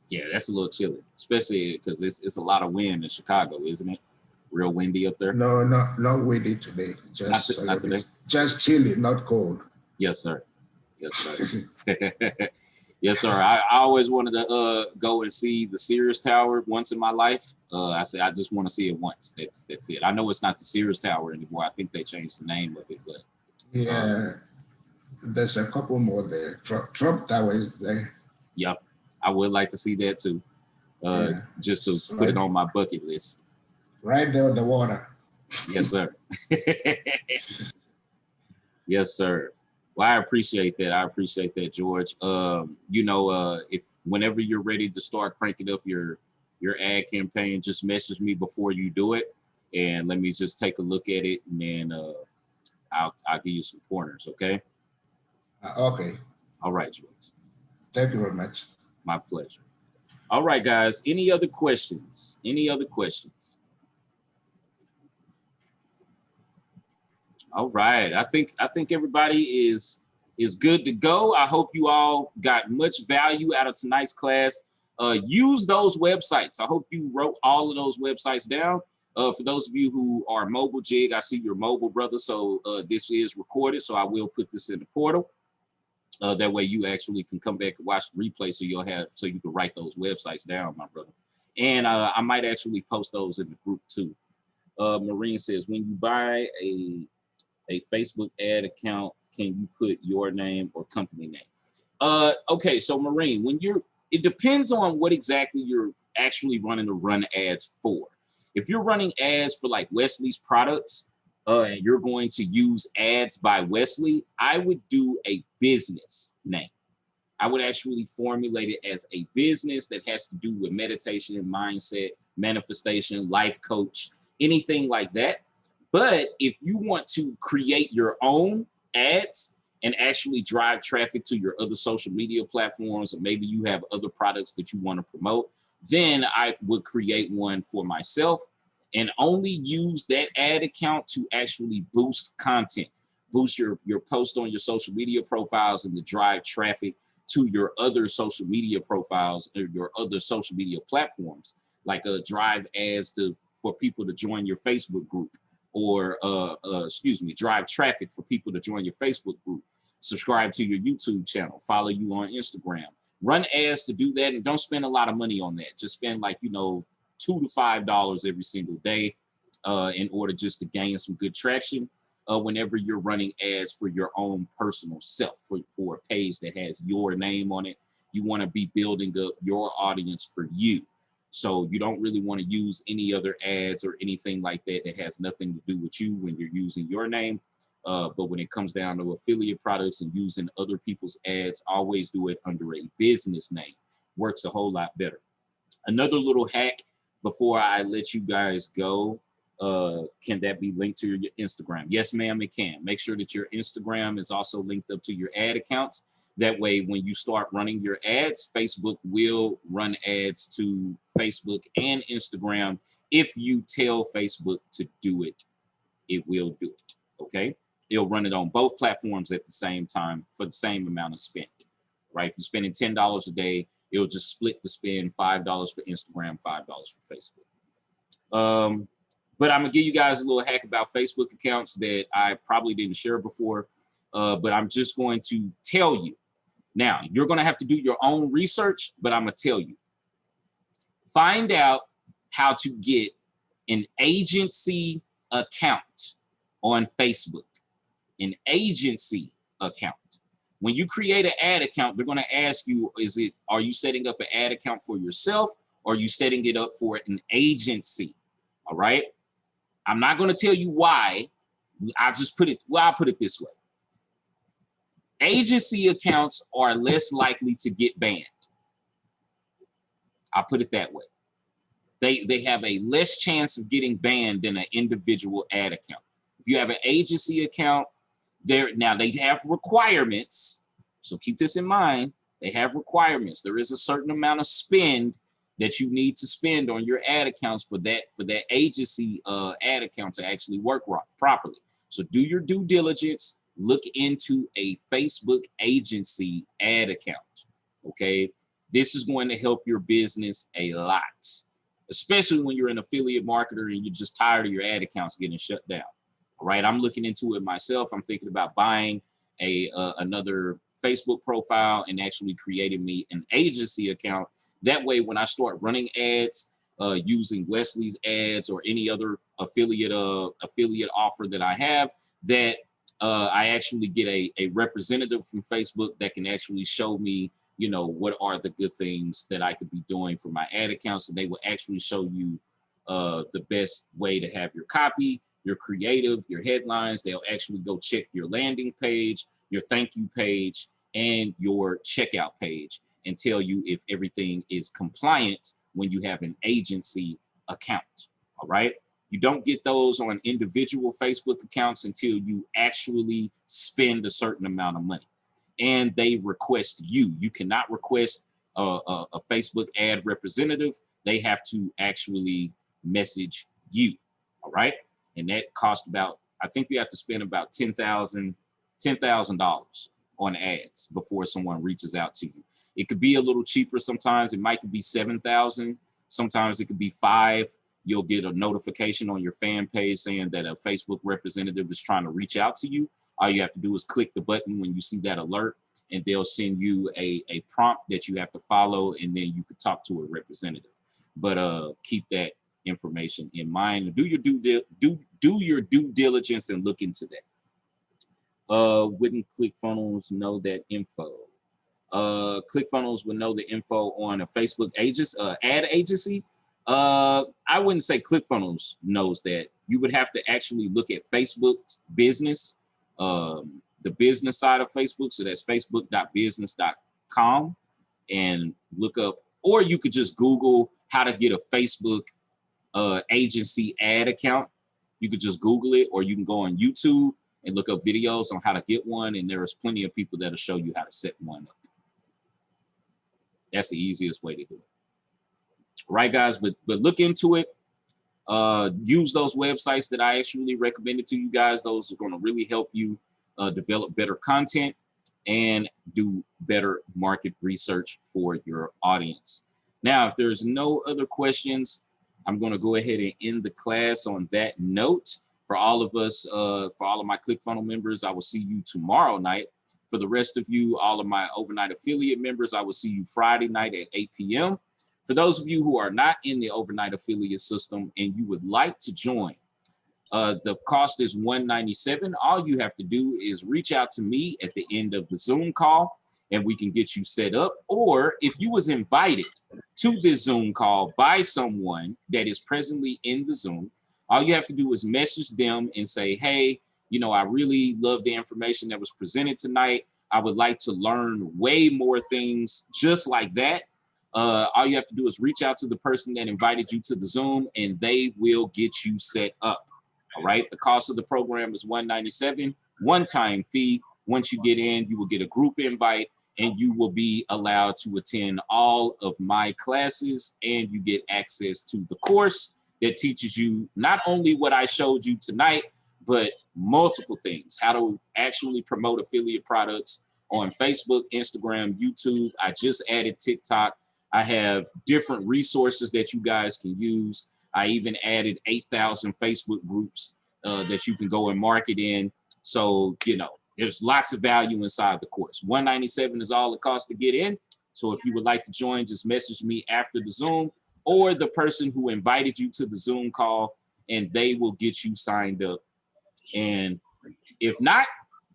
Yeah, that's a little chilly, especially because it's a lot of wind in Chicago, isn't it? Real windy up there. No, not windy today. Just not today. Just chilly, not cold. Yes, sir. Yes, sir. Yes, sir. I always wanted to go and see the Sears Tower once in my life. I said I just want to see it once. That's it. I know it's not the Sears Tower anymore. I think they changed the name of it, but yeah, there's a couple more there. Trump Tower is there. Yep, I would like to see that too. Just to put it on my bucket list. Right there on the water. Yes, sir. Yes, sir. Well, I appreciate that. I appreciate that, George. You know, if whenever you're ready to start cranking up your ad campaign, just message me before you do it, and let me just take a look at it, and then I'll give you some pointers. Okay. Okay. All right, George. Thank you very much. My pleasure. All right, guys. Any other questions? Any other questions? All right. I think everybody is good to go. I hope you all got much value out of tonight's class. Use those websites. I hope you wrote all of those websites down. For those of you who are mobile jig, I see your mobile brother. So this is recorded. So I will put this in the portal. That way you actually can come back and watch the replay. So you can write those websites down, my brother. And I might actually post those in the group too. Marine says, when you buy a Facebook ad account, can you put your name or company name? Okay, so Marine, it depends on what exactly you're actually running to run ads for. If you're running ads for like Wesley's products, and you're going to use ads by Wesley, I would do a business name. I would actually formulate it as a business that has to do with meditation, mindset, manifestation, life coach, anything like that. But if you want to create your own ads and actually drive traffic to your other social media platforms, or maybe you have other products that you want to promote, then I would create one for myself and only use that ad account to actually boost content, boost your post on your social media profiles and to drive traffic to your other social media profiles or your other social media platforms, like drive ads for people to join your Facebook group, or drive traffic for people to join your Facebook group, subscribe to your YouTube channel, follow you on Instagram, run ads to do that, and don't spend a lot of money on that. Just spend like, $2 to $5 every single day in order just to gain some good traction whenever you're running ads for your own personal self, for a page that has your name on it. You want to be building up your audience for you. So you don't really want to use any other ads or anything like that that has nothing to do with you when you're using your name. But when it comes down to affiliate products and using other people's ads, always do it under a business name. Works a whole lot better. Another little hack before I let you guys go, can that be linked to your Instagram? Yes, ma'am, it can. Make sure that your Instagram is also linked up to your ad accounts. That way, when you start running your ads, Facebook will run ads to Facebook and Instagram. If you tell Facebook to do it, it will do it, okay? It'll run it on both platforms at the same time for the same amount of spend, right? If you're spending $10 a day, it'll just split the spend, $5 for Instagram, $5 for Facebook. But I'm gonna give you guys a little hack about Facebook accounts that I probably didn't share before. But I'm just going to tell you. Now, you're gonna have to do your own research, but I'm gonna tell you. Find out how to get an agency account on Facebook. An agency account. When you create an ad account, they're gonna ask you, are you setting up an ad account for yourself, or are you setting it up for an agency? All right. I'm not going to tell you why. I'll put it this way. Agency accounts are less likely to get banned. I'll put it that way. They have a less chance of getting banned than an individual ad account. If you have an agency account, they have requirements. So keep this in mind. They have requirements. There is a certain amount of spend that you need to spend on your ad accounts for that agency ad account to actually work properly. So do your due diligence. Look into a Facebook agency ad account. Okay, this is going to help your business a lot, especially when you're an affiliate marketer and you're just tired of your ad accounts getting shut down. All right, I'm looking into it myself. I'm thinking about buying another Facebook profile and actually creating me an agency account. That way, when I start running ads using Wesley's ads or any other affiliate offer that I have, that I actually get a representative from Facebook that can actually show me, what are the good things that I could be doing for my ad accounts, and they will actually show you the best way to have your copy, your creative, your headlines. They'll actually go check your landing page, your thank you page, and your checkout page, and tell you if everything is compliant when you have an agency account. All right. You don't get those on individual Facebook accounts until you actually spend a certain amount of money, and they request you. You cannot request a Facebook ad representative. They have to actually message you. All right. And that costs I think you have to spend about $10,000 on ads before someone reaches out to you. It could be a little cheaper sometimes. It might be $7,000. Sometimes it could be $5,000. You'll get a notification on your fan page saying that a Facebook representative is trying to reach out to you. All you have to do is click the button when you see that alert, and they'll send you a prompt that you have to follow, and then you could talk to a representative. But keep that information in mind. Do your due diligence and look into that. Wouldn't ClickFunnels know that info? ClickFunnels would know the info on a Facebook ad agency. I wouldn't say ClickFunnels knows that. You would have to actually look at Facebook's business, the business side of Facebook. So that's facebook.business.com, and look up, or you could just Google how to get a Facebook agency ad account. You could just Google it, or you can go on YouTube and look up videos on how to get one, and there's plenty of people that'll show you how to set one up. That's the easiest way to do it. All right, guys, but look into it. Use those websites that I actually recommended to you guys. Those are going to really help you develop better content and do better market research for your audience. Now, if there's no other questions, I'm going to go ahead and end the class on that note. For all of us, for all of my ClickFunnels members, I will see you tomorrow night. For the rest of you, all of my overnight affiliate members, I will see you Friday night at 8 p.m. For those of you who are not in the overnight affiliate system and you would like to join, the cost is $197. All you have to do is reach out to me at the end of the Zoom call, and we can get you set up. Or if you was invited to this Zoom call by someone that is presently in the Zoom, all you have to do is message them and say, hey, I really love the information that was presented tonight. I would like to learn way more things just like that. All you have to do is reach out to the person that invited you to the Zoom, and they will get you set up. All right. The cost of the program is $197, one-time fee. Once you get in, you will get a group invite, and you will be allowed to attend all of my classes, and you get access to the course that teaches you not only what I showed you tonight, but multiple things, how to actually promote affiliate products on Facebook, Instagram, YouTube. I just added TikTok. I have different resources that you guys can use. I even added 8,000 Facebook groups that you can go and market in. So, you know, there's lots of value inside the course. $197 is all it costs to get in. So if you would like to join, just message me after the Zoom or the person who invited you to the Zoom call, and they will get you signed up. And if not,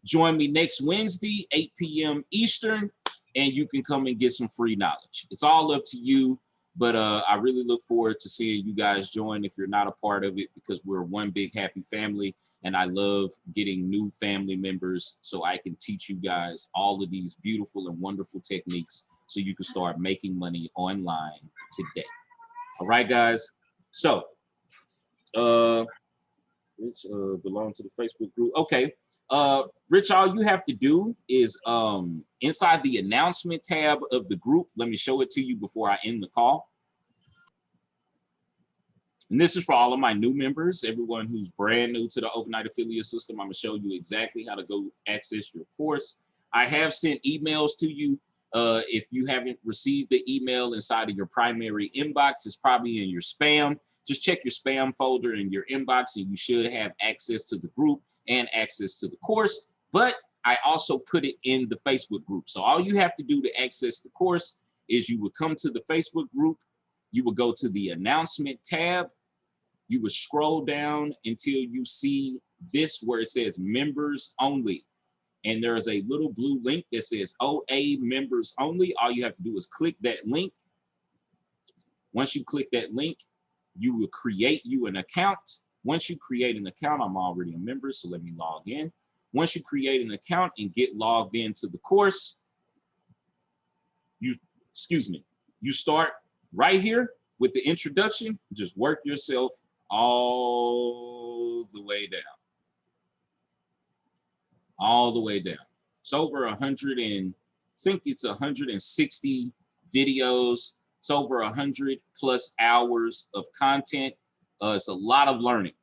join me next Wednesday, 8 p.m. Eastern, and you can come and get some free knowledge. It's all up to you, but I really look forward to seeing you guys join if you're not a part of it, because we're one big happy family, and I love getting new family members so I can teach you guys all of these beautiful and wonderful techniques so you can start making money online today. All right, guys. So, Rich belong to the Facebook group. Okay. Rich, all you have to do is inside the announcement tab of the group, let me show it to you before I end the call. And this is for all of my new members, everyone who's brand new to the overnight affiliate system. I'm gonna show you exactly how to go access your course. I have sent emails to you. If you haven't received the email inside of your primary inbox, it's probably in your spam. Just check your spam folder in your inbox, and you should have access to the group and access to the course. But I also put it in the Facebook group. So all you have to do to access the course is you would come to the Facebook group, you would go to the announcement tab, you would scroll down until you see this where it says members only. And there's a little blue link that says OA members only. All you have to do is click that link. Once you click that link, you will create you an account. Once you create an account, I'm already a member, so let me log in. Once you create an account and get logged into the course, you start right here with the introduction. Just work yourself all the way down. All the way down. It's over 100 and I think it's 160 videos. It's over 100 plus hours of content. It's a lot of learning,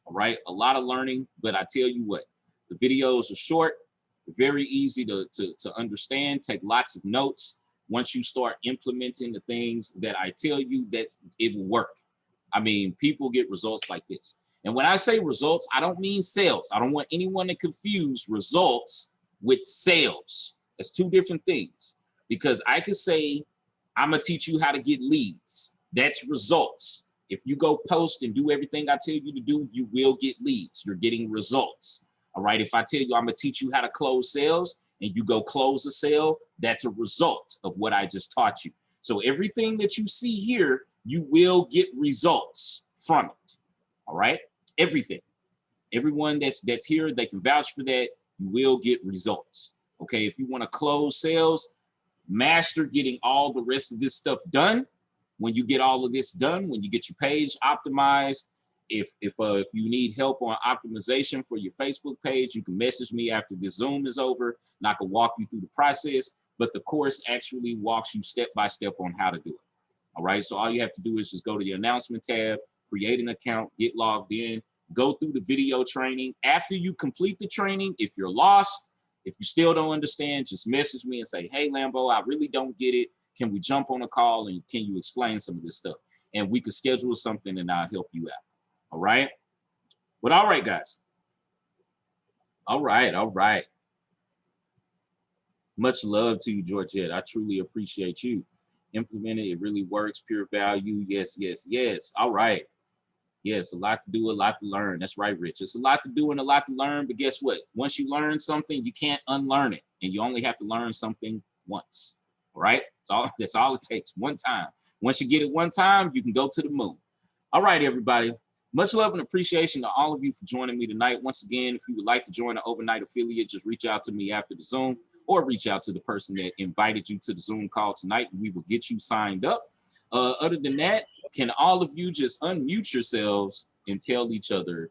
all right? A lot of learning, but I tell you what, the videos are short, very easy to understand, take lots of notes. Once you start implementing the things that I tell you, that it will work. I mean, people get results like this. And when I say results, I don't mean sales. I don't want anyone to confuse results with sales. It's two different things, because I could say, I'm gonna teach you how to get leads. That's results. If you go post and do everything I tell you to do, you will get leads. You're getting results. All right. If I tell you I'm gonna teach you how to close sales and you go close a sale, that's a result of what I just taught you. So everything that you see here, you will get results from it. All right. Everything. Everyone that's here, they can vouch for that. You will get results. Okay. If you want to close sales, master getting all the rest of this stuff done. When you get all of this done, when you get your page optimized, if you need help on optimization for your Facebook page, you can message me after this Zoom is over, and I can walk you through the process. But the course actually walks you step by step on how to do it. All right. So all you have to do is just go to the announcement tab, create an account, get logged in, go through the video training. After you complete the training, if you're lost, if you still don't understand, just message me and say, hey, Lambo, I really don't get it. Can we jump on a call and can you explain some of this stuff? And we could schedule something and I'll help you out. All right. But all right, guys. All right. All right. Much love to you, Georgette. I truly appreciate you. Implement it. It really works. Pure value. Yes, yes, yes. All right. Yes, a lot to do, a lot to learn. That's right, Rich. It's a lot to do and a lot to learn. But guess what? Once you learn something, you can't unlearn it. And you only have to learn something once. All right. That's all it takes. One time. Once you get it one time, you can go to the moon. All right, everybody. Much love and appreciation to all of you for joining me tonight. Once again, if you would like to join the overnight affiliate, just reach out to me after the Zoom or reach out to the person that invited you to the Zoom call tonight, and we will get you signed up. Other than that, can all of you just unmute yourselves and tell each other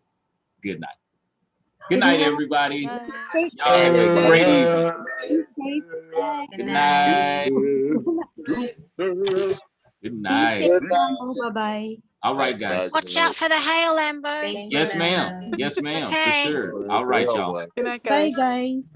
good night? Good night, everybody. Y'all have a great evening. Good night. Good night. Bye-bye. All right, guys. Watch out for the hail, Lambo. Thank you, Yes, Lambo. ma'am. Yes, ma'am. Okay. For sure. All right, y'all. Bye, guys.